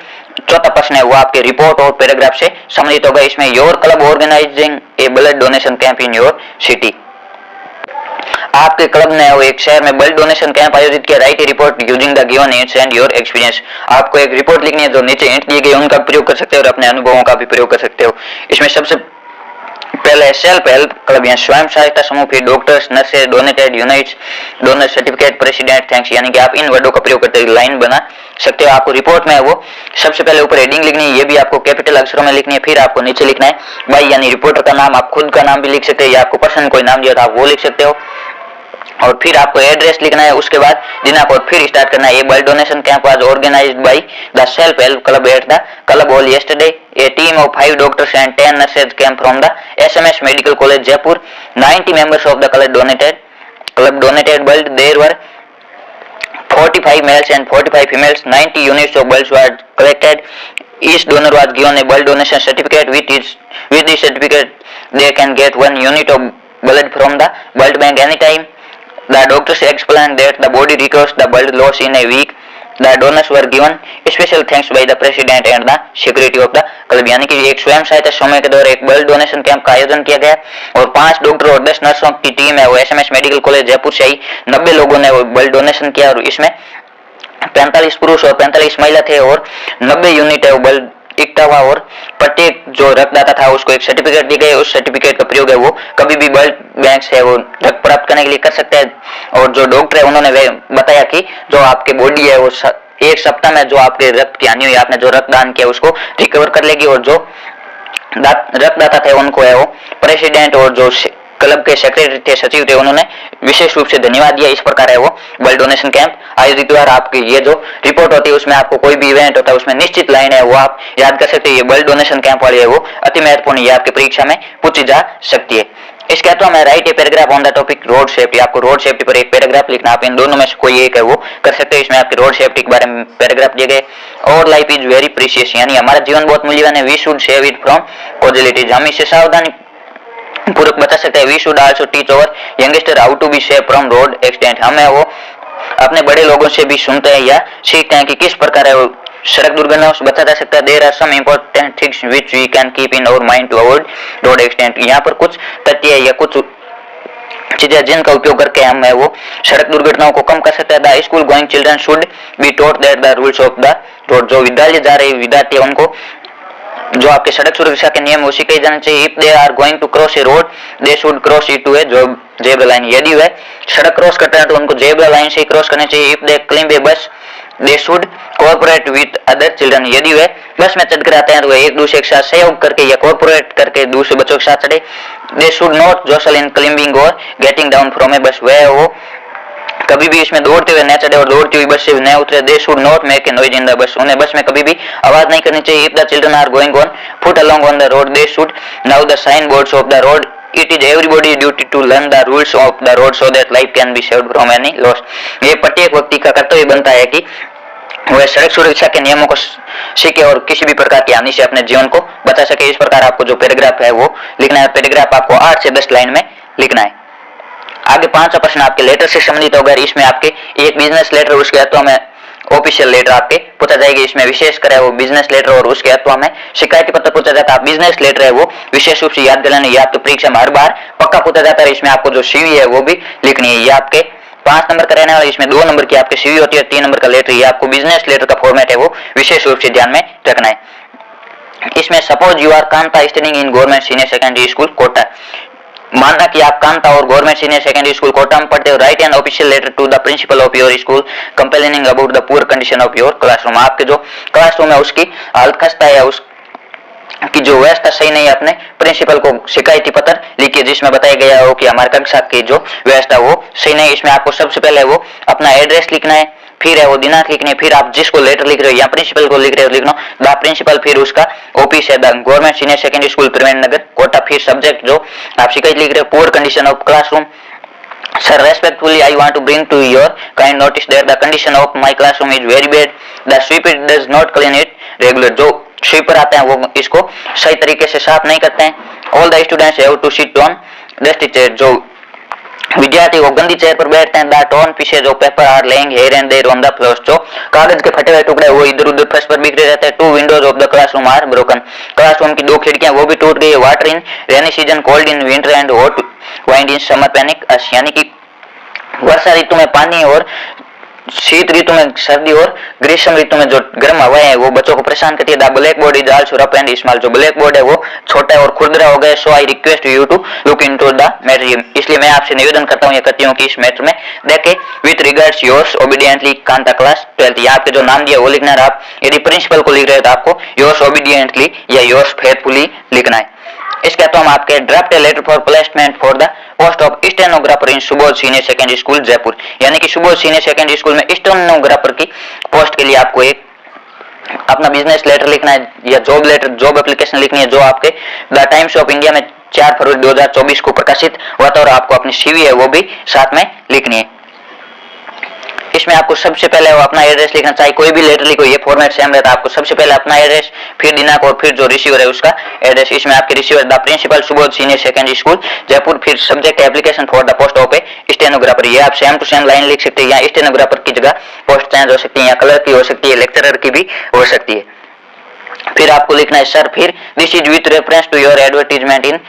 A: चौथा प्रश्न है वो आपके रिपोर्ट और पैराग्राफ से सम्मिलित होगा। इसमें your club organising a blood donation camp in your city, आपके क्लब ने वो एक शहर में ब्लड डोनेशन कैंप आयोजित किया। Right A report using the given hints and your experience, आपको एक रिपोर्ट लिखनी है जो नीचे हिंट दिए गए उनका प्रयोग कर सकते हो और अपने अनुभवों का भी प्रयोग कर सकते हो। इसमें सबसे पहले सेल्फ हेल्प क्लब या स्वयं सहायता समूह, फिर doctors, nurses, donated units, donor certificate, president, thanks, यानी कि आप इन वर्डों का प्रयोग करते हुए लाइन बना सकते हो। आपको रिपोर्ट में वो सबसे पहले ऊपर हेडिंग लिखनी है, ये भी आपको कैपिटल अक्षरों में लिखनी है। फिर आपको नीचे लिखना है बाई, यानी रिपोर्टर का नाम, आप खुद का नाम भी लिख सकते हैं या आपको पर्सन कोई नाम दिया था आप वो लिख सकते हो। और फिर आपको एड्रेस लिखना है। उसके बाद दिनांक और फिर स्टार्ट करना है। ये blood donation camp was organised by the self help club at the club hall yesterday. A team of 5 doctors and 10 nurses came from the SMS Medical College Jaipur. 90 members of the club donated blood. There were 45 males and 45 females. 90 units of blood were collected. Each donor was given a blood donation certificate. With this certificate, they can get 1 unit of blood from the blood bank anytime. The doctors explained that the body recovers the blood loss in a week. The donors were given special thanks by the president and the secretary of the club। यानी कि एक स्वयं सहायता समूह के द्वारा एक blood donation camp का आयोजन किया गया और 5 डॉक्टर और 10 नर्सों की टीम है वो एसएमएस मेडिकल कॉलेज जयपुर से आई 90 लोगों ने वो ब्लड डोनेशन किया और इसमें 45 पुरुष और 45 महिला थे और 90 यूनिट है वो ब्लड इकट्ठा हुआ और प्रत्येक जो रक्तदाता था उसको एक सर्टिफिकेट दी गई। उस सर्टिफिकेट का प्रयोग है वो कभी भी ब्लड बैंक से वो रक्त प्राप्त करने के लिए कर सकते हैं। और जो डॉक्टर है उन्होंने बताया कि जो आपके बॉडी है वो एक सप्ताह में जो आपके रक्त की हानि हुई, आपने जो रक्तदान किया उसको रिकवर कर लेगी। और जो रक्तदाता थे उनको है वो प्रेसिडेंट और जो क्लब के सेक्रेटरी थे, सचिव थे, उन्होंने विशेष रूप से धन्यवाद दिया। इस प्रकार है वो ब्लड डोनेशन कैंप आयोजित हुआ। आपकी ये जो रिपोर्ट होती है उसमें आपको कोई भी इवेंट होता है उसमें निश्चित लाइन है वो आप याद कर सकते हैं। ये ब्लड डोनेशन कैंप वाली है वो अति महत्वपूर्ण, ये आपकी परीक्षा में पूछी जा सकती है। इसके अलावा मैं right a paragraph on the topic road safety, आपको रोड सेफ्टी पर एक पैराग्राफ लिखना। आप इन दोनों में से कोई एक है वो कर सकते हैं। इसमें आपकी रोड सेफ्टी के बारे में पैराग्राफ दिए गए। और लाइफ इज वेरी प्रीशियस, यानी हमारा जीवन बहुत मूल्यवान है। We should save it from casualties, हम इससे सावधानी पूर्वक बचा सकते हैं। We should also teach our youngster how to be safe from road accident, हमें वो अपने बड़े लोगों से भी सुनते हैं या सीखते हैं कि किस प्रकार है वो सड़क दुर्घटनाओं से बचा जा सकता है। There are some important things which we can keep in our mind to avoid road accident, यहाँ पर कुछ तथ्य या कुछ चीजें जिनका उपयोग करके हम है वो सड़क दुर्घटनाओं को कम कर सकते हैं। The school going children should be taught that the rules of the road, जो विद्यालय जा रहे विद्यार्थी उनको जो आपके सड़क सुरक्षा के नियम वो सिखाए जाने चाहिए। If they are going to cross a road they should cross it to a zebra line, यदि वह सड़क क्रॉस करते हैं तो उनको जेब्रा लाइन से क्रॉस करना चाहिए। इफ दे क्लाइंब ए बस they should cooperate with other children, यदि वह बस में चढ़कर आते हैं तो वह एक दूसरे के साथ सहयोग करके या कोऑपरेट करके दूसरे बच्चों के साथ चढ़े। They should not jostle in climbing और getting down from a bus, वह वो कभी भी इसमें दौड़ते हुए न चढ़े और दौड़ती हुई बस से न उतरे। दे should not make a noise in the bus, उन्हें बस में कभी भी आवाज नहीं करनी चाहिए। If the children are going on foot along on the road they should now the sign boards of the road, it is everybody duty to learn the rules of the road so that life can be saved from any loss, ये प्रत्येक व्यक्ति का कर्तव्य बनता है कि वह सड़क सुरक्षा के नियमों को सीखे और किसी भी प्रकार की हानि से अपने जीवन को बचा सके। इस प्रकार आपको जो पैराग्राफ है वो लिखना है। पैराग्राफ आपको 8 से 10 लाइन में लिखना है। आगे 5वां प्रश्न आपके लेटर से संबंधित होगा। इसमें आपके एक बिजनेस लेटर, उसके अथवा में ऑफिशियल लेटर आपके पूछा जाएगा। इसमें विशेष कर है वो बिजनेस लेटर और उसके अथवा में शिकायती पत्र पूछा जाता है। बिजनेस लेटर है वो विशेष रूप से याद कर लेना, ये आपकी परीक्षा में हर बार पक्का पूछा जाता है। इसमें आपको जो सीवी है वो भी लिखनी है। ये आपके 5 नंबर का रहने वाला, इसमें 2 नंबर की आपकी सीवी होती है, 3 नंबर का लेटर। ये आपको बिजनेस लेटर का फॉर्मेट है वो विशेष रूप से ध्यान में रखना है। इसमें suppose you are Kanta studying in government senior secondary school Kota, मानना कि आप कांता और government senior secondary school Kota में पढ़ते हो। Write an official letter to the principal of your school complaining about the poor condition of your classroom. आपके जो classroom है उसकी हालत खस्ता है, उस कि जो व्यवस्था सही नहीं है, अपने प्रिंसिपल को शिकायती पत्र लिखिए जिसमें बताया गया हो कि हमारे कक्षा की जो व्यवस्था वो सही नहीं। इसमें आपको सबसे पहले वो अपना एड्रेस लिखना है, फिर है वो दिनांक लिखनी है, फिर आप जिसको लेटर लिख रहे हो या प्रिंसिपल को लिख रहे हो लिखना द प्रिंसिपल, फिर उसका ऑफिस है the government senior secondary school Prem Nagar Kota, फिर सब्जेक्ट जो आप शिकायत लिख रहे हो poor condition of classroom. Sir, respectfully, I want to bring to your kind notice that the condition of my classroom is very bad. The sweeper does not clean it regular. जो sweeper आते हैं वो इसको सही तरीके से साफ नहीं करते हैं। All the students have to sit on dusty chair. जो विद्यार्थी वो गंदी चेयर पर बैठते हैं। The torn pieces of paper are laying here and there on the floor. जो कागज के फटे हुए टुकड़े वो इधर उधर फर्श पर बिखरे रहते हैं। 2 windows of the classroom are broken. Classroom की 2 खिड़कियां वो भी टूट गई है। Water in rainy season, cold in winter and hot wind in summer panic us, यानी कि वर्षा ऋतु में पानी और शीत ऋतु में सर्दी और ग्रीष्म ऋतु में जो गर्म हवाएं है वो बच्चों को परेशान करती है। The black board is also rough and small. जो ब्लैक बोर्ड है वो छोटा और खुरदरा हो गया। So I request you to look into the matter. इसलिए मैं आपसे निवेदन करता हूँ या करती हूँ कि इस मैटर में देखे। With regards yours obediently Kanta class 12। यहाँ पे जो नाम दिया वो लिखना है। आप यदि प्रिंसिपल को लिख रहे हो तो आपको योर्स ओबीडियंटली या योर्स फेथफुली लिखना है। इसके बाद हम आपके draft letter for placement for the post of stenographer in Subodh senior secondary school Jaipur, यानी कि सुबोध सीनियर सेकेंडरी स्कूल में स्टेनोग्राफर की पोस्ट के लिए आपको एक अपना बिजनेस लेटर लिखना है या जॉब लेटर, जॉब एप्लीकेशन लिखनी है जो आपके द टाइम्स ऑफ इंडिया में 4 फरवरी 2024 को प्रकाशित हुआ था, और आपको अपनी सीवी है वो भी साथ में लिखनी है। इसमें आपको सबसे पहले वो अपना एड्रेस लिखना चाहिए। कोई भी लेटर लिखो ये फॉर्मेट सेम रहता है। आपको सबसे पहले अपना एड्रेस, फिर दिनांक और फिर जो रिसीवर है उसका एड्रेस। इसमें आपके receiver the principal Subodh senior secondary school Jaipur, फिर subject application for the post of a stenographer. ये आप सेम टू सेम लाइन लिख सकते हैं, या स्टेनोग्राफर की जगह पोस्ट चेंज हो सकती है, या कलर की हो सकती है, लेक्चरर की भी हो सकती है। फिर आपको लिखना है सर, फिर this is with reference to your advertisement in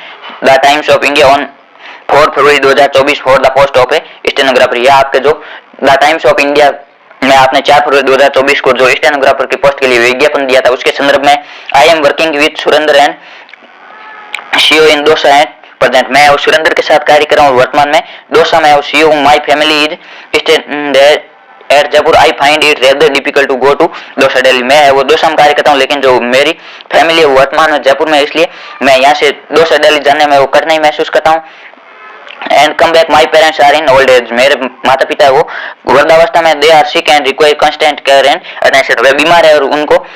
A: the Times of India on 4 February 2024 for the post of a stenographer. यह आपके जो द टाइम्स ऑफ इंडिया में आपने 4 फरवरी 2024 को जो स्टेनोग्राफर की पोस्ट के लिए विज्ञापन दिया था उसके संदर्भ में I am working with Surendra and CO in dosa and present. मैं और सुरेंद्र के साथ कार्य कर रहा हूँ वर्तमान में दोसा में, और C O my family is at Jaipur. I find it rather difficult to go to Dausa Delhi. मैं वो दोसा में कार्य करता हूँ, लेकिन जो मेरी फैमिली है वर्तमान में जयपुर में, इसलिए मैं यहाँ से दोसा दिल्ली जाने में वो कठिनाई ही महसूस करता हूँ। And come back my parents are in old age. मेरे माता पिता है वो वृद्धावस्था में, they are sick and require constant care and attention. वे बीमार है और उनको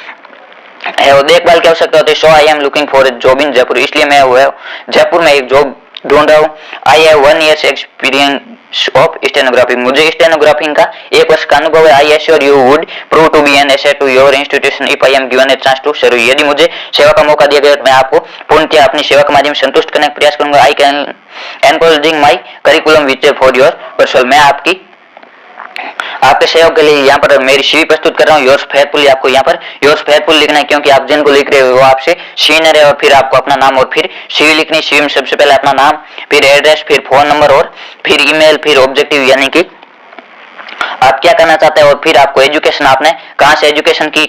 A: है वो देखभाल की आवश्यकता होती है। So I am looking for a job in Jaipur. इसलिए मैं वो जयपुर में एक जॉब ढूंढ रहा हूँ। I have 1 year experience of stenography. मुझे स्टेनोग्राफिंग का 1 वर्ष का अनुभव है। I assure you would prove to be an asset to your institution if I am given a chance to serve. यदि मुझे सेवा का मौका दिया गया तो मैं आपको पूर्णतः अपनी सेवा के माध्यम से संतुष्ट करने का प्रयास करूंगा। I can enclosing my curriculum which for your personal. मैं आपके सहयोग के लिए यहाँ पर मेरी सीवी प्रस्तुत कर रहा हूँ। योर्स फेथफुली, आपको यहाँ पर योर्स फेथफुल लिखना है क्योंकि आप जिनको लिख रहे हो वो आपसे सीनियर है, और फिर आपको अपना नाम और फिर सीवी लिखनी है। सीवी में सबसे पहले अपना नाम, फिर एड्रेस, फिर फोन नंबर और फिर ईमेल, फिर ऑब्जेक्टिव यानी कि आप क्या करना चाहते हैं, और फिर आपको एजुकेशन, आपने कहाँ से एजुकेशन की,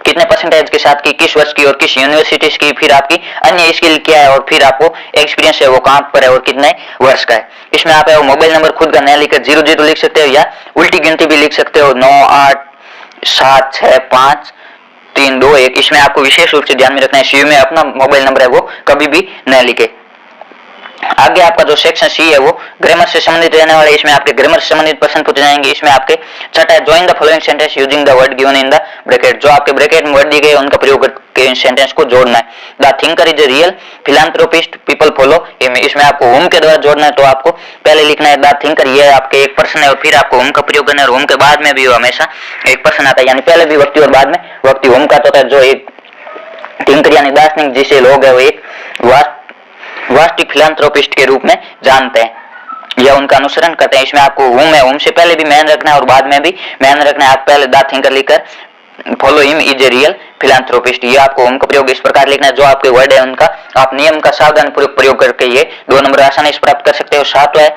A: कितने परसेंटेज के साथ की, किस वर्ष की और किस यूनिवर्सिटी की, फिर आपकी अन्य स्किल क्या है, और फिर आपको एक्सपीरियंस है वो कहाँ पर है और कितने वर्ष का है। इसमें आप मोबाइल नंबर खुद का नया लिखकर 00 लिख सकते हो, या उल्टी गिनती भी लिख सकते हो 9 8 7 6 5 3 2 1। इसमें आपको विशेष रूप से ध्यान में रखना है सीवी में अपना मोबाइल नंबर है वो कभी भी न लिखे। आगे आपका जो सेक्शन सी है वो ग्रामर से संबंधित रहने वाला है। इसमें आपके ग्रामर से संबंधित प्रश्न पूछे जाएंगे। इसमें आपके छठा है join the following sentence using the word given in the bracket. जो आपके ब्रैकेट में वर्ड दिए गए उनका प्रयोग करके इन सेंटेंस को जोड़ना है। The thinker is a real philanthropist people follow him. इसमें आपको होम के द्वारा जोड़ना है, तो आपको पहले लिखना है द थिंकर, ये आपके एक पर्सन है, और फिर आपको होम का प्रयोग करना है, और होम के बाद में भी हमेशा एक पर्सन आता है, यानी पहले भी व्यक्ति और बाद में व्यक्ति। होम का तो होता है जो एक थिंकर यानी दार्शनिक जिसे लोग है वो एक वास्तविक फिलांथ्रोपिस्ट के रूप में जानते हैं या उनका अनुसरण करते हैं। इसमें आपको होम है, होम से पहले भी मैन रखना है और बाद में भी मैन रखना है। आप पहले द थिंकर लिखकर follow him is a real philanthropist. ये आपको होम का प्रयोग इस प्रकार लिखना है। जो आपके वर्ड है उनका आप नियम का सावधान प्रयोग करके ये 2 नंबर आसानी से प्राप्त कर सकते हो। 7वां है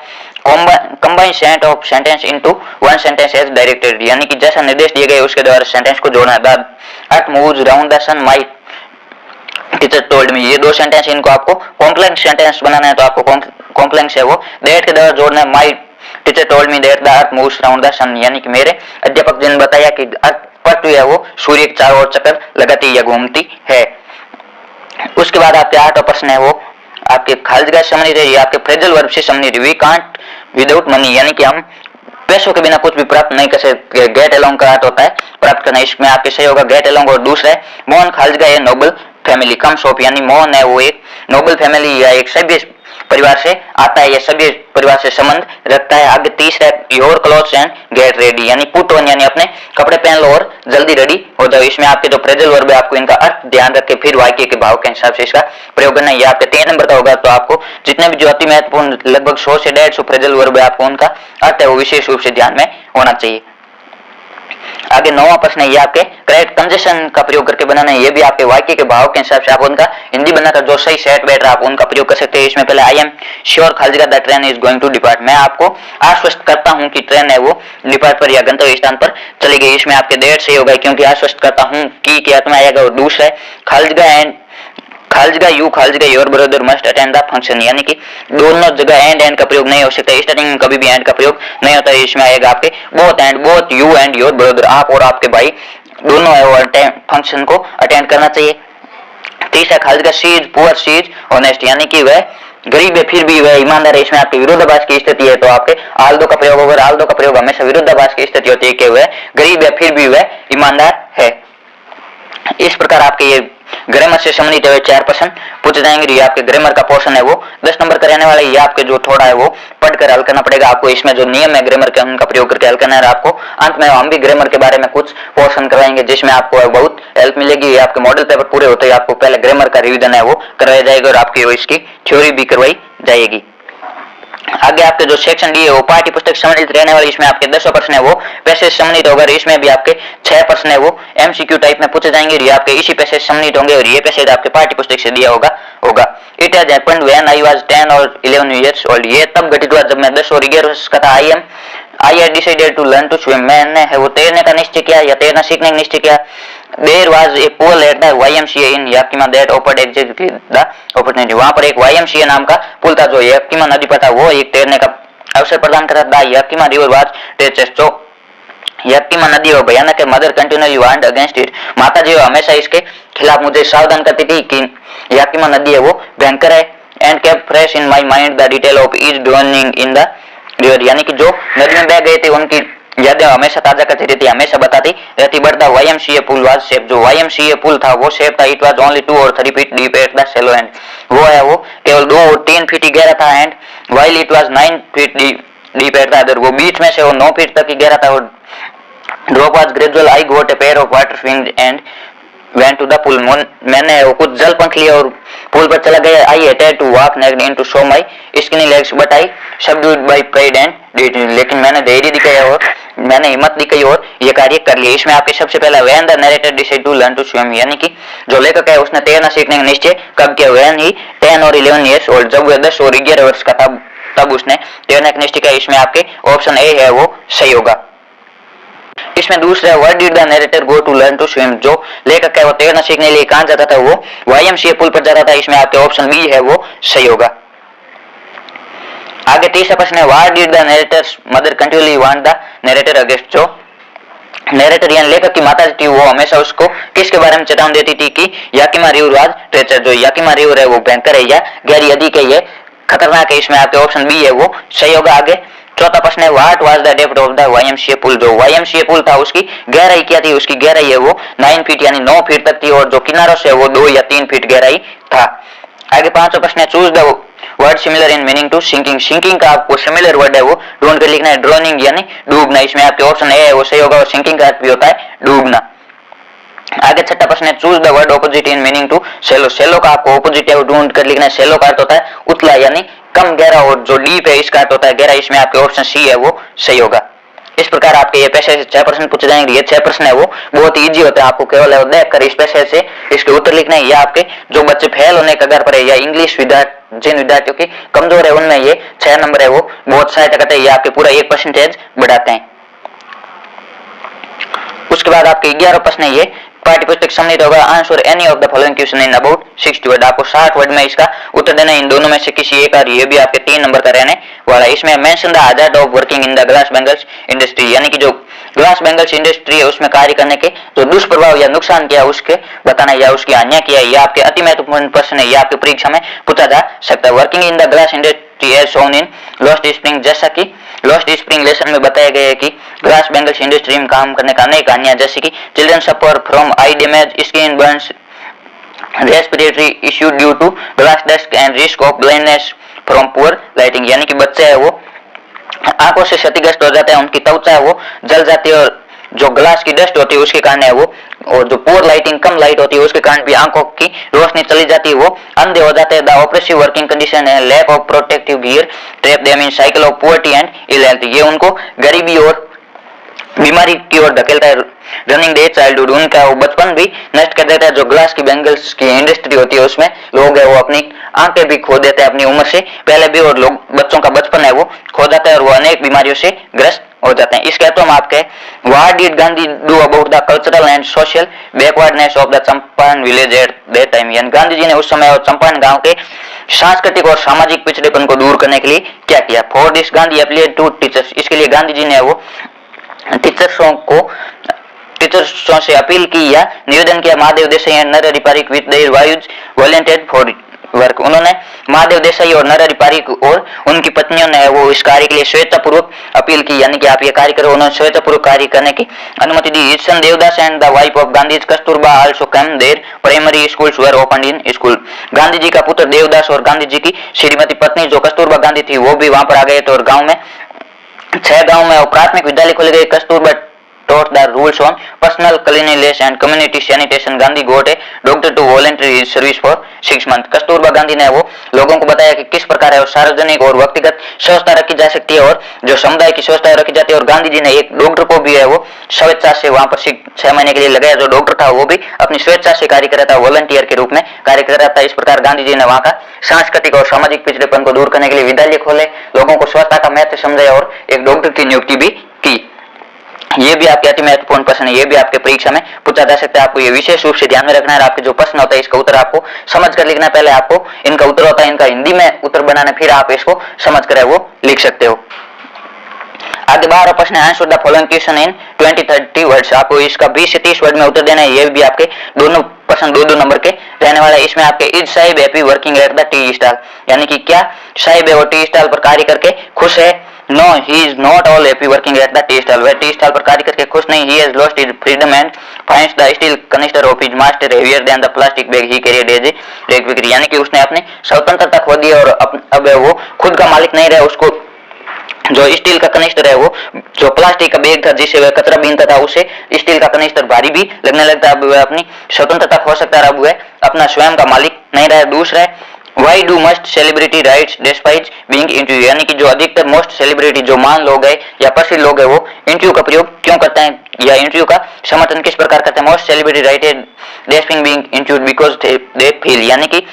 A: combine set of sentence into one sentence as directed, यानी कि जैसा निर्देश दिए गए उसके द्वारा सेंटेंस को जोड़ना। The earth moves round the sun, my teacher told me, ये दो सेंटेंस, इनको आपको कॉम्प्लेक्स सेंटेंस बनाना है तो आपको कॉम्प्लेक्स है वो दैट के द्वारा जोड़ना है। My teacher told me that the earth moves round the sun, यानी कि मेरे अध्यापक जी ने बताया कि अर्थ पृथ्वी है वो सूर्य के चारों ओर चक्कर लगाती या घूमती है। उसके बाद आपके 8वां प्रश्न है वो आपके खालिद का संबंधित है, ये आपके फ्रेजल वर्ब से संबंधित। वी कांट विदाउट मनी, यानी कि हम पैसों के बिना कुछ भी प्राप्त नहीं कर सकते। गेट अलोंग का अर्थ होता है प्राप्त करना, इसमें आपके सही होगा गेट अलोंग। और दूसरा है मोहन खालिद का ये नोबल फैमिली कम्स ऑफ, यानी मोहन है वो एक नोबल फैमिली या एक सभ्य परिवार से आता है या सभ्य परिवार से संबंध रखता है। आगे तीसरा है your clothes and get ready, यानी पुट ऑन, यानी अपने कपड़े पहन लो और जल्दी रेडी हो जाओ। इसमें आपके जो फ्रेजल वर्ब है आपको इनका अर्थ ध्यान रख के फिर वाक्य के भाव के हिसाब से इसका प्रयोग करना है। ये आपके 3 नंबर का होगा। तो आपको जितने भी जो अति महत्वपूर्ण लगभग 100 से 150 फ्रेजल वर्ब है आपको उनका अर्थ है वो विशेष रूप से ध्यान में होना चाहिए। आगे 9वां प्रश्न है ये आपके करेक्ट कंजक्शन का प्रयोग करके बनाना है। ये भी आपके वाक्य के भाव के हिसाब से आप उनका हिंदी बनाकर जो सही सेट बैठ रहा है आप उनका प्रयोग कर सकते हैं। इसमें पहले आई एम श्योर खालिद का the train is going to depart, मैं आपको आश्वस्त करता हूं कि ट्रेन है वो डिपार्ट पर या गंतव्य स्थान पर चली गई। इसमें आपके डेट सही होगा क्योंकि आश्वस्त करता हूं की अर्थ में आएगा। और दूसरा है खालिद का your brother must attend the function, यानी कि दोनों जगह एंड का प्रयोग नहीं हो सकता, स्टार्टिंग में कभी भी एंड का प्रयोग नहीं होता है। इसमें आएगा आपके both you and your brother, आप और आपके भाई दोनों है वो फंक्शन को अटेंड करना चाहिए। तीसरा खालिद का she is poor she is honest, यानी कि वह गरीब है फिर भी वह ईमानदार है। इसमें आपके विरोधाभास की स्थिति है तो आपके आल्दो का प्रयोग होगा। आल्दो का प्रयोग हमेशा विरोधाभास की स्थिति होती है कि वह गरीब है फिर भी वह ईमानदार है। इस प्रकार आपके ये ग्रामर से संबंधित 4 प्रश्न पूछे जाएंगे। ये आपके ग्रामर का पोर्शन है वो 10 नंबर का रहने वाला है। ये आपके जो थोड़ा है वो पढ़कर हल करना पड़ेगा आपको। इसमें जो नियम है ग्रामर के उनका प्रयोग करके हल करना है। आपको अंत में हम भी ग्रामर के बारे में कुछ पोर्शन करवाएंगे जिसमें आपको बहुत हेल्प मिलेगी। आपके मॉडल पेपर पूरे होते ही आपको पहले ग्रामर का रिवीजन है वो करवाया जाएगा और आपकी इसकी थ्योरी भी करवाई जाएगी। आगे आपके जो सेक्शन डी है वो पाठ्य पुस्तक संबंधित रहने वाली, इसमें आपके 10 प्रश्न है वो पैसेज संबंधित होगा। इसमें भी आपके 6 प्रश्न है वो एमसीक्यू टाइप में पूछे जाएंगे। ये आपके इसी पैसेज संबंधित होंगे और ये पैसेज आपके पाठ्य पुस्तक से दिया होगा। It has happened when I was 10 और 11 इयर्स ओल्ड, ये तब घटित हुआ जब मैं 10 और 11 वर्ष का था। I had decided to learn to swim, मैंने है वो तैरने का निश्चय किया या तैरना सीखने का निश्चय किया। There was a pool at the YMCA in Yakima that offered exactly the opportunity, वहां पर एक YMCA नाम का पुल था जो याकिमा नदी पर था, वो एक तैरने का अवसर प्रदान करता था। याकिमा रिवर वाज टेचस, जो याकिमा नदी वो भयानक है। Mother continually warned against it, माता जी हमेशा इसके खिलाफ मुझे सावधान करती थी कि याकिमा नदी है वो भयंकर है। And kept fresh in my mind the detail of is droning in the river, यानी कि जो नदी में बह गए थे उनकी यादें हमेशा ताजा करती रहती, हमेशा बताती रहती। But the YMCA pool was shape, जो YMCA पुल था वो शेप था। इट वाज ओनली 2 और 3 feet deep at the shallow and, वो है वो केवल 2 और 3 फीट ही गहरा था। And while it was 9 feet deep at the other, वो बीच में से वो 9 फीट तक ही गहरा था। और drop was gradual, I got a pair of water swings and went to the pool, मैंने वो कुछ जल पंख लिए और पूल पर चला गया। I had to walk naked in to show my skinny legs but I subdued by pride and did, लेकिन मैंने धैर्य दिखाया और मैंने हिम्मत दिखाई और ये कार्य कर लिया। इसमें आपके सबसे पहला when the narrator decided to learn to swim, यानी कि जो लेखक है उसने तैरना सीखने का निश्चय कब किया? when he 10 और 11 years old, जब वह 10 और 11 वर्ष का था तब उसने तैरने का निश्चय किया। इसमें आपके ऑप्शन ए है वो सही होगा। इसमें दूसरा what did the narrator go to learn to swim, जो लेखक है वो तैरना सीखने के लिए कहां जाता था? वो YMCA पुल पर जाता था। इसमें आपके ऑप्शन बी है वो सही होगा। आगे तीसरा प्रश्न है what did the narrator's mother continually want the narrator against, जो नरेटर यानी लेखक की माता थी वो हमेशा उसको किसके बारे में चेतावनी देती थी कि याकिमा रिवर वाज ट्रेचर, जो याकिमा रिवर है वो भयंकर है या गहरी अधिक है, ये खतरनाक है। इसमें आपके ऑप्शन बी है वो सही होगा। आगे चौथा प्रश्न है what was the depth of the YMCA पुल, जो YMCA पुल था उसकी गहराई क्या थी? उसकी गहराई है वो 9 फीट यानी 9 फीट तक थी और जो किनारों से वो 2 या 3 फीट गहराई था। आगे पांचवा प्रश्न है choose the word similar in meaning to sinking, sinking का आपको सिमिलर वर्ड है वो ढूंढ कर लिखना है। ड्रोनिंग यानी डूबना, इसमें आपके ऑप्शन ए है वो सही होगा और सिंकिंग का अर्थ भी होता है डूबना। आगे छठा प्रश्न है choose the word opposite in meaning to shallow, shallow का आपको ऑपोजिट है वो ढूंढ कर लिखना है। सेलो का अर्थ होता है उतला यानी कम गहरा और जो डीप है इसका अर्थ होता है गहरा। इसमें आपके ऑप्शन सी है वो सही होगा। इस प्रकार आपके ये पैसे से 6 प्रश्न पूछे जाएंगे। ये 6 प्रश्न है वो बहुत इजी होते हैं, आपको केवल देख कर इस पैसे से इसके उत्तर लिखना है। या आपके जो बच्चे फेल होने कगार पर है या इंग्लिश जिन विद्यार्थियों की कमजोर है उनमें ये 6 नंबर है वो बहुत सहायता करते हैं, ये आपके पूरा 1% बढ़ाते हैं। उसके बाद आपके 11 प्रश्न है ये पाठ्य पुस्तक सम्मिलित होगा। Answer any of the following question in about 60 word, आपको 60 वर्ड में इसका उत्तर देना है। इन दोनों में से किसी एक और, ये भी आपके 3 नंबर का रहने वाला है। इसमें mention the hazard of working in the glass bangles industry, यानी कि जो ग्लास बेंगल्स इंडस्ट्री है उसमें कार्य करने के जो दुष्प्रभाव या नुकसान क्या है उसके बताना या उसकी हानियां क्या है, यह आपके अति महत्वपूर्ण प्रश्न है, यह आपके परीक्षा में पूछा जा सकता है। Working in the glass industry as shown in lost spring, जैसा कि लॉस्ट स्प्रिंग लेसन में बताया गया है कि ग्लास बेंगल्स इंडस्ट्री में काम करने का अनेक हानियां, जैसे कि children suffer from eye damage, skin burns, respiratory issue due to glass dust and risk of blindness from poor lighting, यानी कि बच्चे है वो आंखों से क्षतिग्रस्त हो जाते हैं, उनकी त्वचा है वो जल जाती है, और जो ग्लास की डस्ट होती है उसके कारण है वो, और जो पुअर लाइटिंग कम लाइट होती है उसके कारण भी आंखों की रोशनी चली जाती है, वो अंधे हो जाते हैं। द ऑपरेसिव वर्किंग कंडीशन है lack of protective gear trap them in cycle of poverty and ill health, ये उनको गरीबी और बीमारी की ओर धकेलता है। रनिंग डे चाइल्डहुड, उनका वो बचपन भी नष्ट कर देता है। जो ग्लास की बेंगल्स की इंडस्ट्री होती है उसमें लोग है वो अपनी आंखें भी खो देते हैं अपनी उम्र से पहले भी, और लोग बच्चों का बचपन है वो खो जाता है और वो अनेक बीमारियों से ग्रस्त हो जाते हैं। इसके तो हम आपके what did Gandhi do about the cultural and social backwardness of the Champaran village at that time, यानी गांधी जी ने उस समय चंपारण गांव के सांस्कृतिक और सामाजिक पिछड़ेपन को दूर करने के लिए क्या किया। For this Gandhi appealed to teachers, इसके लिए गांधी जी ने वो टीचर्सों से अपील की या निवेदन किया। Mahadev Desai and Narhari Parikh with their wives volunteered for work, उन्होंने महादेव देसाई और नरहरि पारिक और उनकी पत्नियों ने वो इस कार्य के लिए स्वेच्छापूर्वक अपील की, यानी कि आप ये कार्य करो, उन्होंने स्वेच्छापूर्वक कार्य करने की अनुमति दी। His son Devdas and the wife of Gandhi Kasturba also came, there primary schools were opened in school, Gandhi ji का पुत्र देवदास और गांधी जी की श्रीमती पत्नी जो कस्तूरबा गांधी थी वो भी वहां पर आ गए थे, और गांव में 6 गांव में प्राथमिक विद्यालय खोले गए। Kasturba taught the rules on personal cleanliness and community sanitation. Gandhi got a doctor to volunteer his service for 6 months. Kasturba Gandhi ने वो लोगों को बताया कि किस प्रकार है वो सार्वजनिक और व्यक्तिगत स्वच्छता रखी जा सकती है और जो समुदाय की स्वच्छता रखी जाती है, और गांधी जी ने एक डॉक्टर को भी है वो स्वेच्छा से वहां पर 6 महीने के लिए लगाया। जो डॉक्टर था वो भी अपनी स्वेच्छा से कार्य कर रहा था, वॉलंटियर के रूप में कार्य कर रहा था। इस प्रकार गांधी जी ने वहां का सांस्कृतिक और सामाजिक पिछड़ेपन को दूर करने के लिए विद्यालय खोले, लोगों को स्वच्छता का महत्व समझाया और एक डॉक्टर की नियुक्ति भी की। ये भी आपके अति महत्वपूर्ण प्रश्न है, ये भी आपके परीक्षा में पूछा जा सकता है। आपको ये विशेष रूप से ध्यान में रखना है। आपके जो प्रश्न होता है इसका उत्तर आपको समझ कर लिखना है। पहले आपको इनका उत्तर होता है, इनका हिंदी में उत्तर बनाना, फिर आप इसको समझ कर वो लिख सकते हो। आगे 12 प्रश्न है answer the following question in 20-30 words, आपको इसका 20 से 30 वर्ड में उत्तर देना है। ये भी आपके दोनों प्रश्न 2-2 नंबर के रहने वाला है। इसमें आपके is Sahib happy working at the tea stall, यानी कि क्या साहिब है वो टी स्टॉल पर कार्य करके खुश है। No he is not all happy working at the tea stall, वह टी स्टॉल पर कार्य करके खुश नहीं। He has lost his freedom and finds the steel canister of his master heavier than the plastic bag he carried as a requisite, यानी कि उसने अपनी स्वतंत्रता खो दी और अब वो खुद का मालिक नहीं रहा। उसको जो स्टील का कनिस्टर है वो जो प्लास्टिक का बैग था जिसे वह कचरा बीनता था, उसे स्टील का कनिस्टर भारी भी लगने लगता है। अब वह अपनी स्वतंत्रता खो सकता है, अब वह अपना स्वयं का मालिक नहीं रहा। दूसरा है Why do most celebrity rights despite being interview, यानी कि जो अधिकतर मोस्ट सेलिब्रिटी जो मान लोग है या प्रसिद्ध लोग है वो इंटरव्यू का प्रयोग क्यों करते हैं या इंटरव्यू का समर्थन किस प्रकार करते हैं। Most celebrity write despising being interviewed because they feel, यानी कि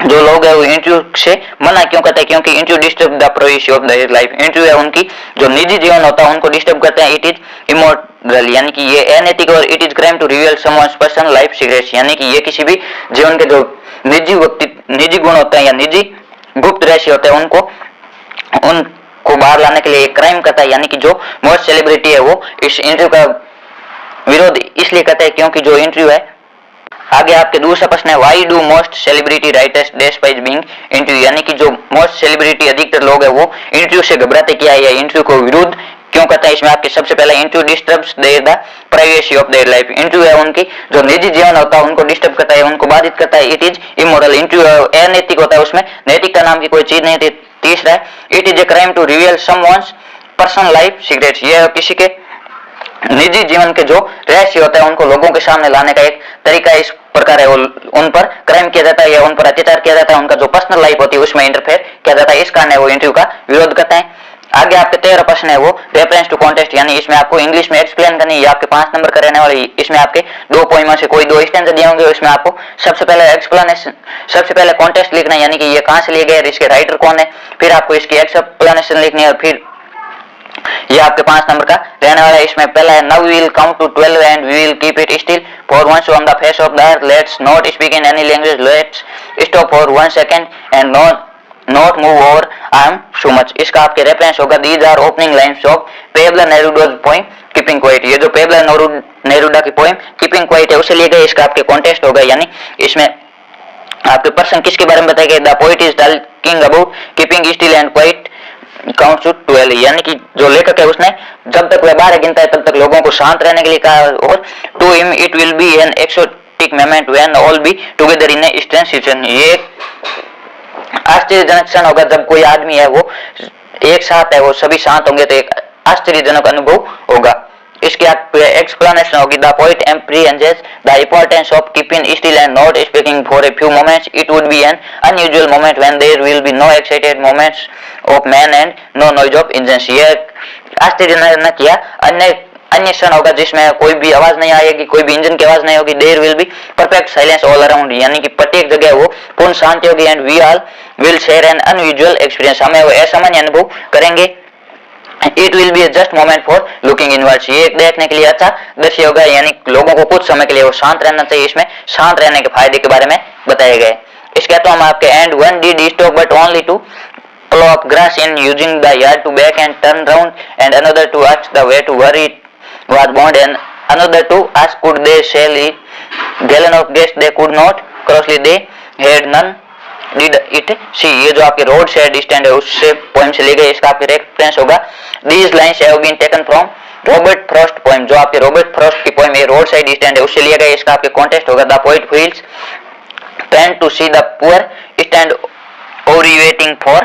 A: जो लोग है वो इंटरव्यू से मना क्यों करते हैं, क्योंकि interview disturb the privacy of their life, interview है उनकी जो निजी जीवन होता है उनको डिस्टर्ब करते हैं। इट इज इमोरल, यानी कि ये अनैतिक, और it is crime to reveal someone's personal life secrets, यानी कि ये किसी भी जीवन के जो निजी गुण होते हैं या निजी गुप्त रहस्य होते हैं उनको बाहर लाने के लिए एक क्राइम करता है। यानी कि जो मोस्ट सेलिब्रिटी है वो इस इंटरव्यू का विरोध इसलिए करता है क्योंकि जो इंटरव्यू है। आगे आपके दूसरा प्रश्न है why do most celebrity writers despise being interview, यानी कि जो मोस्ट सेलिब्रिटी अधिकतर लोग है वो इंटरव्यू से घबराते क्या है या इंटरव्यू को विरोध क्यों करता है। इसमें आपके सबसे पहले interview disturbs their the privacy of their life, interview है उनकी जो निजी जीवन होता है उनको डिस्टर्ब करता है, उनको बाधित करता है। इट इज इमोरल, इंटरव्यू अनैतिक होता है, उसमें नैतिकता नाम की कोई चीज नहीं थी। तीसरा है it is a crime to reveal someone's personal life secrets, ये किसी के निजी जीवन के जो रहस्य होता है उनको लोगों के सामने लाने का एक तरीका इस प्रकार है, उन पर क्राइम किया जाता है या उन पर अत्याचार किया जाता है, उनका जो पर्सनल लाइफ होती है उसमें इंटरफेयर किया जाता है, इस कारण वो इंटरव्यू का विरोध करते हैं। आगे आपके 13 प्रश्न है वो रेफरेंस टू कॉन्टेस्ट, यानी इसमें आपको इंग्लिश में एक्सप्लेन करनी है। आपके 5 नंबर का रहने वाले। इसमें आपके 2 पोइमों से कोई 2 स्टेंजा दिए होंगे। इसमें आपको सबसे पहले एक्सप्लेनेशन, सबसे पहले कॉन्टेस्ट लिखना है, यानी कि ये कहां से लिए गए, इसके राइटर कौन है। फिर आपको इसकी एक्सप्लेनेशन लिखनी है और फिर ये आपके 5 नंबर का रहने वाला है। इसमें पहला है now we will count to 12 and we will keep it still for once on the face of the earth, let's not speak in any language, let's stop for 1 second and not move over I am so much. इसका आपके reference होगा these are opening lines of Pablo Neruda's poem keeping quiet. ये जो Pablo Neruda की poem keeping quiet है उसे लिए गए। इसका आपके कॉन्टेस्ट होगा, यानी इसमें आपके पर्सन किसके बारे में बताया गया, the poet is talking about keeping still and quiet counts to 12, यानी कि जो लेखक है उसने जब तक वह 12 गिनता है तब तक लोगों को शांत रहने के लिए कहा। और to him it will be an exotic moment when all be together in a strange situation. ये आश्चर्यजनक क्षण होगा जब कोई आदमी है वो एक साथ है, वो सभी शांत होंगे तो एक आश्चर्यजनक अनुभव होगा। इसकी एक्सप्लेनेशन होगी the poet apprehends the importance of keeping still and not speaking for a few moments, it would be an unusual moment when there will be no excited moments of man and no noise of engines. ये आश्चर्यजनक या अन्य क्षण होगा जिसमें कोई भी आवाज नहीं आएगी, कोई भी इंजन की आवाज नहीं होगी। There will be perfect silence all around, यानी कि प्रत्येक जगह वो पूर्ण शांति होगी। And we all will share an unusual experience, हमें वो असामान्य अनुभव करेंगे। It will be just moment for looking inwards, ये एक देखने के लिए अच्छा दृश्य होगा, यानी लोगों को कुछ समय के लिए वो शांत रहना चाहिए। इसमें शांत रहने के फायदे के बारे में बताए गए। इसके तो हम आपके and one did stop but only to plow up grass in using the yard to back and turn round, and another to ask the way to where it was bound, and another to ask could they sell it gallon of gas they could not crossly they had none did it see। ये जो आपके road side stand है उससे poem से लिए गए। इसका आपके रेफरेंस होगा these lines have been taken from Robert Frost poem. जो आपके रॉबर्ट फ्रॉस्ट की पोएम ये रोड साइड स्टैंड है उससे लिया गया। इसका आपके कॉन्टेस्ट होगा the poet feels pain to see the poor stand waiting for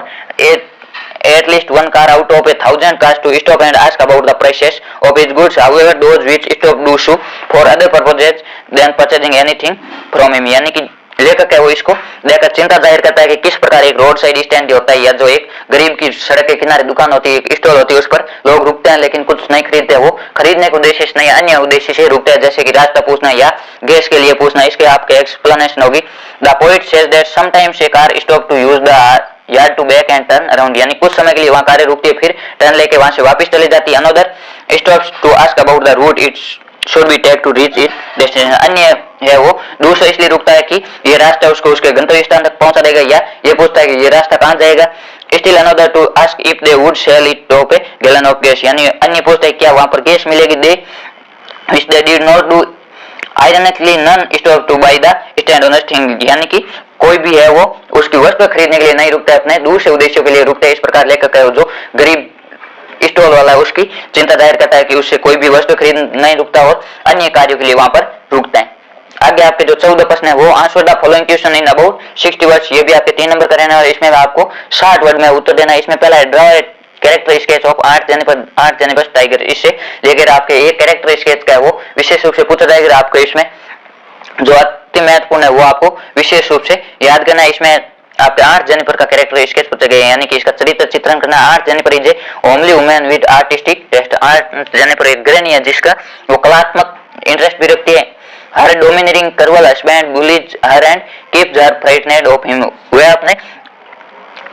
A: at least one car out of 1,000 cars to stop and ask about the prices of his goods. However, those which stop do so for other purposes than purchasing anything from him। यानी कि लेखक है वो इसको देखकर चिंता जाहिर करता है कि किस प्रकार एक रोड साइड स्टैंड होता है या जो एक गरीब की सड़क के किनारे दुकान होती है, एक स्टॉल होती है, उस पर लोग रुकते हैं लेकिन कुछ नहीं खरीदते। वो खरीदने के उद्देश्य से नहीं अन्य उद्देश्य से रुकते हैं, जैसे कि रास्ता पूछना या गैस के लिए पूछना। इसके आपके एक्सप्लेनेशन होगी the poet says that sometimes a car stop to use the yard to back and turn around, यानी कुछ समय के लिए वहां कारें रुकती है फिर टर्न लेके वहां से वापस चली जाती है। Another stops to ask about the route it should be take to reach it destination. अन्य है वो दूसरा इसलिए रुकता है कि ये रास्ता उसको उसके गंतव्य स्थान तक पहुंचा देगा, या ये पूछता है कि ये रास्ता कहां जाएगा। Still another to ask if they would sell it top a gallon of gas, यानी अन्य पूछता है क्या वहां पर गैस मिलेगी। They which they did not do ironically none stop to buy the stand on thing, यानी कि कोई भी है वो उसकी वस्तु खरीदने के लिए नहीं रुकता है, अपने दूसरे उद्देश्यों के लिए रुकता है। इस प्रकार लेखक है जो गरीब स्टॉल वाला है उसकी चिंता जाहिर करता है कि उससे कोई भी वस्तु खरीद नहीं रुकता और अन्य कार्यों के लिए वहां पर रुकता है। आगे आपके जो 14 प्रश्न है वो answer the following question in about 60 words. ये भी आपके 3 नंबर का रहना है और इसमें आपको 60 वर्ड में उत्तर देना है। इसमें पहला है draw a character sketch of art Jennifer tiger. इससे लेकर आपके एक कैरेक्टर स्केच का है वो विशेष रूप से पूछा जाएगा। आपको इसमें जो अति महत्वपूर्ण है वो आपको विशेष रूप से याद करना है। इसमें आपके आर्ट जेनिफर का कैरेक्टर स्केच पूछे गए, यानी कि इसका चरित्र चित्रण करना। Aunt Jennifer is a homely woman with artistic taste. Aunt Jennifer एक गृहिणी है जिसका वो कलात्मक इंटरेस्ट भी रखती है। Her dominating cruel husband bullies her and keeps her frightened of him. वह अपने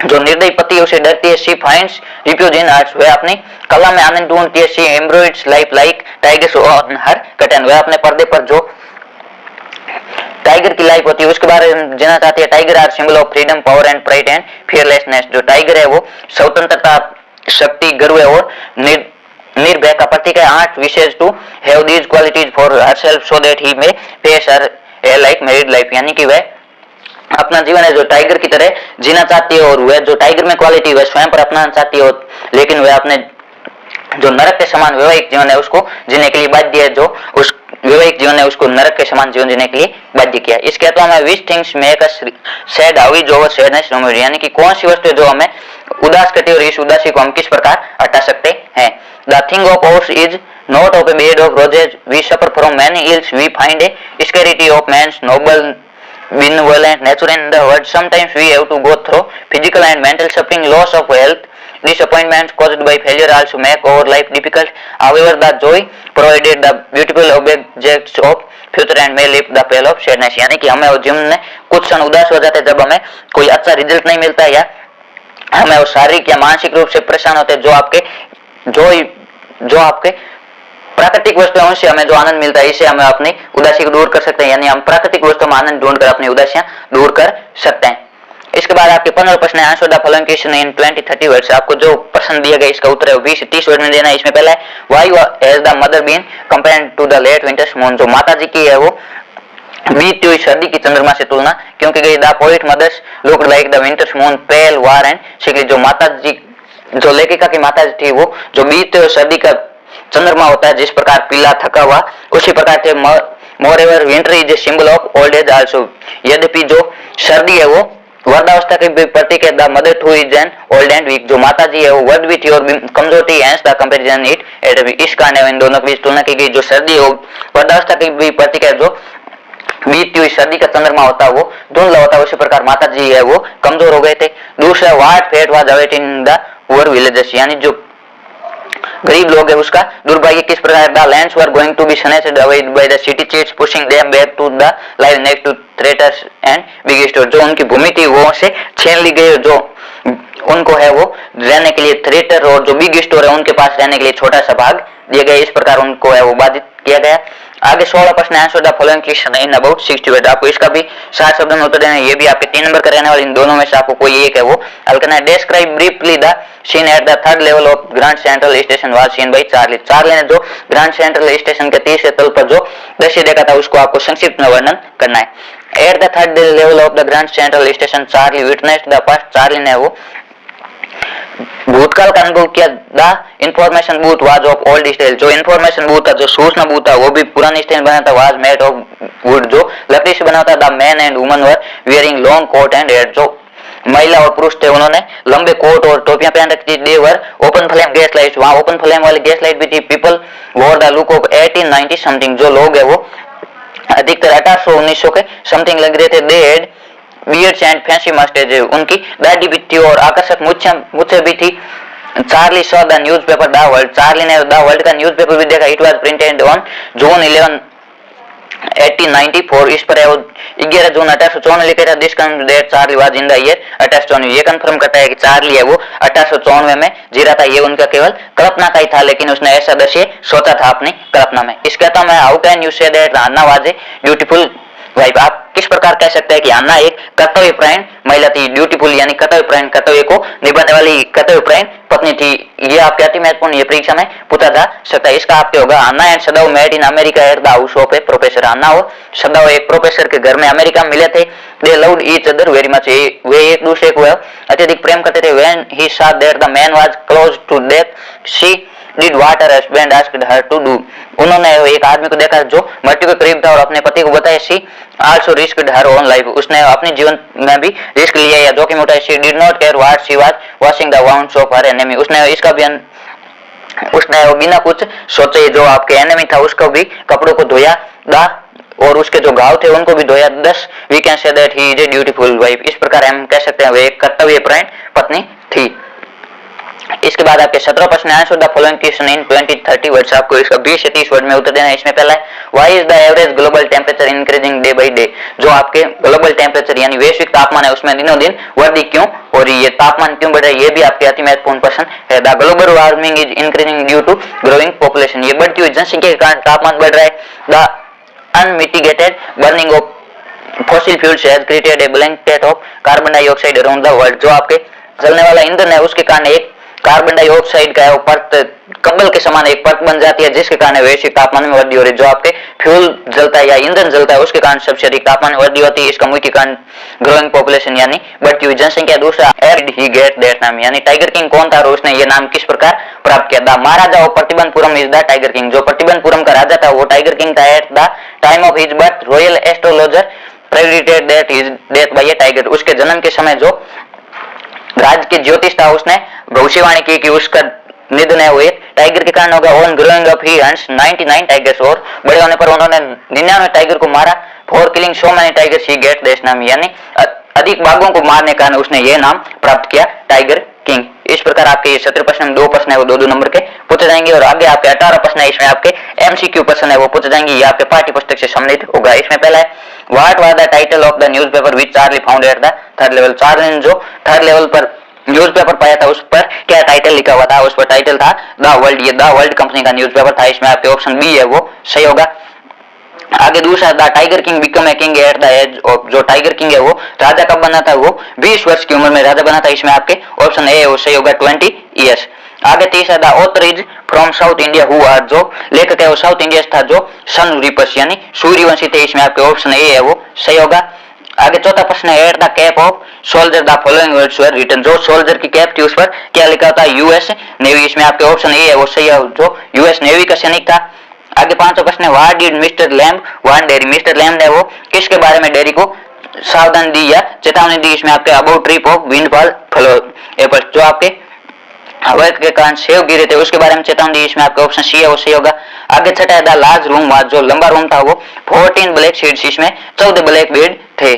A: जो निर्दयी पति है उसे डरती है। She finds refuge in arts. वह अपनी कला में आनंद ढूंढती है। She embroiders life like tigers on her curtain. वह अपने पर्दे पर जो टाइगर की लाइफ होती है उसके बारे में जानना चाहती है। Tiger are symbol of freedom power and pride and fearlessness. जो टाइगर है वो स्वतंत्रता शक्ति गर्व और निर्भय का प्रतीक है। Aunt wishes to have these qualities for herself so that he may face her a like married life, यानी कि वह अपना जीवन है जो टाइगर की तरह जीना चाहती है और वह जो टाइगर में क्वालिटी वह स्वयं पर अपनाना चाहती है, लेकिन वह अपने जो नरक के समान वैवाहिक जीवन है उसको जीने के लिए बाध्य है। जो उस वैवाहिक जीवन है उसको नरक के समान जीवन जीने के लिए बाध्य किया। इसके अलावा हमें which things make us sad how is over sadness removed, यानी कि कौन सी वस्तु है जो हमें उदास करती है और इस उदासी को हम किस प्रकार हटा सकते हैं। The thing of ours is not of a bed of roses we suffer from many ills we find a scarcity of man's noble benevolent nature in the world. Sometimes we have to go through physical and mental suffering, loss of health disappointments caused by failure also make our life difficult. However, the joy provided the beautiful objects of future and may lift the veil of sadness. यानी कि हमें जीवन में कुछ क्षण उदास हो जाते हैं जब हमें कोई अच्छा रिजल्ट नहीं मिलता है या हमें वो शारीरिक या मानसिक रूप से परेशान होते हैं। जो आपके प्राकृतिक वस्तुओं से हमें जो आनंद मिलता है इससे हमें अपनी उदासी को दूर कर सकते हैं, यानी हम प्राकृतिक वस्तुओं में आनंद ढूंढकर अपनी उदासियां दूर कर सकते हैं। इसके बाद आपके 15 प्रश्न है। Answer the following question in 20-30 words. आपको जो प्रश्न दिया गया इसका उत्तर है 20 से 30 वर्ड में देना है। इसमें पहला है why has the mother been compared to the late winter's moon. जो माता जी की है वो बीती हुई सर्दी की चंद्रमा से तुलना क्योंकि गई। The poet mother's looked like the winter's moon pale war and sickly. जो माता जी, जो लेखिका की माता थी वो जो बीते हुए सर्दी का चंद्रमा होता है जिस प्रकार पीला थका हुआ उसी प्रकार थे। Moreover winter is a symbol of old age also. यद्यपि जो सर्दी है वो वृद्धावस्था की भी प्रतीक है। The mother too is an old and weak. जो माता जी है वो वर्ड विथ और कमजोर थी, hence the comparison it at. इस कारण इन दोनों के बीच तुलना की गई। जो सर्दी है वो वृद्धावस्था की भी प्रतीक है, जो बीती हुई सर्दी का चंद्रमा होता है वो धुंधला होता है, उसी प्रकार माता जी है वो कमजोर हो गए थे। दूसरा what fate was awaiting in the poor villages. यानी जो गरीब लोग है उसका दुर्भाग्य किस प्रकार। The lands were going to be snatched away by the city chiefs pushing them back to the live next to theatres and big store. जो उनकी भूमि थी वो से छीन ली गई, जो उनको है वो रहने के लिए थ्रेटर और जो बिग स्टोर है उनके पास रहने के लिए छोटा सा भाग दिया गया। इस प्रकार उनको है वो बाधित किया गया। आगे 16 प्रश्न answer the following question in about 60 word. आपको इसका भी 60 शब्दों में उत्तर देना है। ये भी आपके 3 नंबर का रहने वाले। इन दोनों में से आपको कोई एक है वो हल करना है। Describe briefly the scene at the third level of Grand Central Station was seen by Charlie. Charlie ने जो ग्रैंड सेंट्रल स्टेशन के तीसरे तल पर जो दृश्य देखा था उसको आपको संक्षिप्त में वर्णन करना है। At the third level of the grand Central station Charlie witnessed the first. Charlie ने वो भूतकाल का अनुभव किया। The information booth was of old style. जो इंफॉर्मेशन बूथ था, जो सूचना बूथ था वो भी पुरानी स्टाइल बना था। Was made of wood. जो लकड़ी से बना था। The man and woman were wearing long coat and hat. जो महिला और पुरुष थे उन्होंने लंबे कोट और टोपियां पहन रखी थी। They were open flame gas light. वहां ओपन फ्लेम वाली गैस लाइट भी थी। पीपल वोर द लुक ऑफ 1890 समथिंग। जो लोग है वो अधिकतर 1800-1900 के समथिंग लग रहे थे। They had beards and fancy moustaches. उनकी दाढ़ी भी थी और आकर्षक मूछें भी थी। Charlie saw the newspaper the world. Charlie ने द वर्ल्ड का न्यूज़पेपर भी देखा। It was printed on June 11 1894। इस पर 11 जून 1854 लिखा था। This confirm that Charlie was in the year 1854। ये कंफर्म करता है कि चार्ली है वो 1854 में जी रहा था। ये उनका केवल कल्पना का ही था, लेकिन उसने ऐसा दृश्य सोचा था अपनी कल्पना में। इसका तो मैं how can you say that Anna was a beautiful wife. आप किस प्रकार कह सकते हैं कि अन्ना एक कर्तव्यपरायण महिला थी। ब्यूटीफुल यानी कर्तव्यपरायण, कर्तव्य को निभाने वाली कर्तव्यपरायण पत्नी थी। ये आपके अति महत्वपूर्ण ये परीक्षा में पूछा जा सकता है। इसका आपके होगा Anna and Sadao met in America at the house of a professor. Anna और सदाव एक प्रोफेसर के घर में अमेरिका में मिले थे। They loved each other very much. वे एक दूसरे को अत्यधिक प्रेम करते थे। When he saw that the man was close to death she did what her husband asked her to do. उन्होंने एक आदमी को देखा जो मृत्यु के करीब था और अपने पति को बताया। She also risked her own life. उसने अपने जीवन में भी रिस्क लिया या जोखिम उठाया। She did not care what she was washing the wounds of her enemy. उसने इसका भी उसने बिना कुछ सोचे जो आपके एनिमी था उसको भी कपड़ों को धोया और उसके जो घाव थे उनको भी धोया। Thus we can say that he is a beautiful wife. इस प्रकार हम कह सकते हैं वे एक कर्तव्यपरायण पत्नी थी। इसके बाद आपके 17 प्रश्न answer the following question in 20-30 words. आपको इसका 20 से 30 वर्ड में उत्तर देना है। इसमें पहला है why is the average global temperature increasing day by day. जो आपके ग्लोबल टेम्परेचर यानी वैश्विक तापमान है उसमें दिनों दिन वृद्धि क्यों हो रही है, तापमान क्यों बढ़ रहा है, ये भी आपके अति महत्वपूर्ण प्रश्न है। The global warming is increasing due to growing population. ये बढ़ती हुई जनसंख्या के कारण तापमान बढ़ रहा है। The unmitigated burning of fossil fuels has created a blanket of carbon dioxide around the world. जो आपके जलने वाला ईंधन है उसके कारण एक कार्बन डाइऑक्साइड का परत कंबल के समान एक परत बन जाती है जिसके कारण वैश्विक तापमान में वृद्धि हो रही है। जो आपके फ्यूल जलता है या ईंधन जलता है उसके कारण सबसे अधिक तापमान में वृद्धि होती है। इसका मुख्य कारण ग्रोइंग पॉपुलेशन यानी बढ़ती हुई जनसंख्या। दूसरा ही गेट दैट नाम यानी टाइगर किंग कौन था और उसने ये नाम किस प्रकार प्राप्त किया। The Maharaja of Pratibandapuram is the tiger king. जो प्रतिबंधपुरम का राजा था वो टाइगर किंग था। At the time of his birth royal astrologer predicted that his death by A tiger. उसके जन्म के समय जो राज के ज्योतिष था उसने भविष्यवाणी की कि उसका निधन है वो एक टाइगर के कारण होगा। On growing up he hunts 99 tigers. और बड़े होने पर उन्होंने 99 टाइगर को मारा। For killing so many tigers he get this नाम यानी अधिक बाघों को मारने के कारण उसने ये नाम प्राप्त किया टाइगर किंग। इस प्रकार आपके ये 17 प्रश्न में 2 प्रश्न है वो 2-2 नंबर के पूछे जाएंगे और आगे आपके 18 प्रश्न है, इसमें आपके एमसीक्यू प्रश्न है वो पूछे जाएंगे। ये आपके पाठ्य पुस्तक से सम्मिलित होगा। इसमें पहला है what was the title of the newspaper which Charlie found at the third level. Charlie ने जो थर्ड लेवल पर न्यूज़पेपर पाया था उस पर क्या टाइटल लिखा हुआ था, उस पर टाइटल था द वर्ल्ड। ये द वर्ल्ड कंपनी का न्यूज़पेपर था। इसमें आपके ऑप्शन बी है वो सही होगा। आगे दूसरा the tiger king become a king at the age of. जो टाइगर किंग है वो राजा कब बना था, वो 20 वर्ष की उम्र में राजा बना था। इसमें आपके ऑप्शन ए वो सही होगा 20 ईयर्स। आगे तीसरा the author is from South India who are. जो लेखक है वो साउथ इंडिया था जो सन रिपर्स यानी सूर्यवंशी थे। इसमें आपके ऑप्शन ए है वो सही होगा। आगे चौथा प्रश्न है at the cap of soldier the following words were written. जो सोल्जर की कैप थी उस पर क्या लिखा था, यूएस नेवी। इसमें आपके ऑप्शन ए है वो सही है, जो यूएस नेवी का सैनिक था। आगे पांचवा प्रश्न है what did Mr Lamb warn Derry. Mr Lamb ने वो किसके बारे में डेयरी को सावधान दी या चेतावनी दी। इसमें आपके about trip of windfall follow apple. जो आपके हवा के कारण सेब गिरे थे उसके बारे में चेतावनी दी। इसमें आपका ऑप्शन सी है वो सही होगा। आगे छठा है द लार्ज रूम वाज। जो लंबा रूम था वो 14 ब्लैक सीड्स, इसमें 14 ब्लैक बेड थे।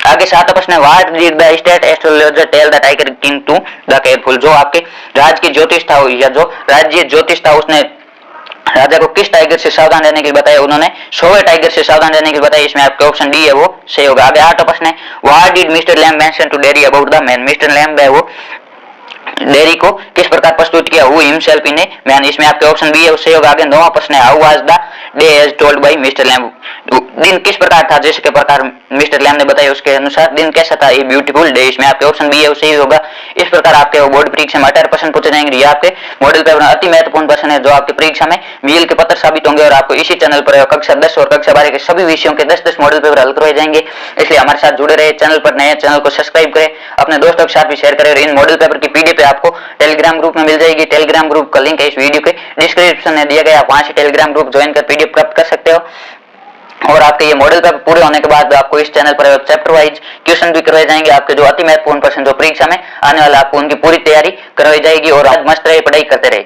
A: आगे सातवां प्रश्न है what did the state astrologer tell the tiger king to the careful. जो आपके राज्य की ज्योतिष था या जो राज्य ज्योतिष था उसने राजा को किस टाइगर से सावधान रहने के लिए बताया, उन्होंने 100 टाइगर से सावधान रहने के लिए बताया। इसमें आपका ऑप्शन डी है वो सही होगा। आगे आठवां प्रश्न है what did Mr Lamb mention to Derry about the man. Mr Lamb है वो डेयरी को किस प्रकार प्रस्तुत किया, who himself in a man. इसमें आपके ऑप्शन बी है वो सही होगा। आगे नौवां प्रश्न है how was the day as told by Mr Lamb. दिन किस प्रकार था जैसे के प्रकार मिस्टर लैम्ब ने बताया उसके अनुसार दिन कैसा था, ये ब्यूटीफुल डे। इसमें आपके ऑप्शन बी है वो सही होगा। इस प्रकार आपके बोर्ड परीक्षा में 18 प्रश्न पूछे जाएंगे। ये आपके मॉडल पेपर में अति महत्वपूर्ण प्रश्न है जो आपकी परीक्षा में मील के पत्र साबित होंगे और आपको इसी चैनल पर कक्षा 10 और कक्षा 12 के सभी विषयों के 10-10 मॉडल पेपर हल करवाए जाएंगे। इसलिए हमारे साथ जुड़े रहे। चैनल पर नए चैनल को सब्सक्राइब करें, अपने दोस्तों के साथ भी शेयर करें और इन मॉडल पेपर की पीडीएफ आपको टेलीग्राम ग्रुप में मिल जाएगी। टेलीग्राम ग्रुप का लिंक है इस वीडियो के डिस्क्रिप्शन में दिया गया, आप वहां से टेलीग्राम ग्रुप ज्वाइन कर पीडीएफ प्राप्त कर सकते हो। और आपके ये मॉडल पेपर पूरे होने के बाद आपको इस चैनल पर चैप्टर वाइज क्वेश्चन भी करवाए जाएंगे। आपके जो अति महत्वपूर्ण प्रश्न जो परीक्षा में आने वाला आपको उनकी पूरी तैयारी करवाई जाएगी। और आज मस्त रहे, पढ़ाई करते रहे।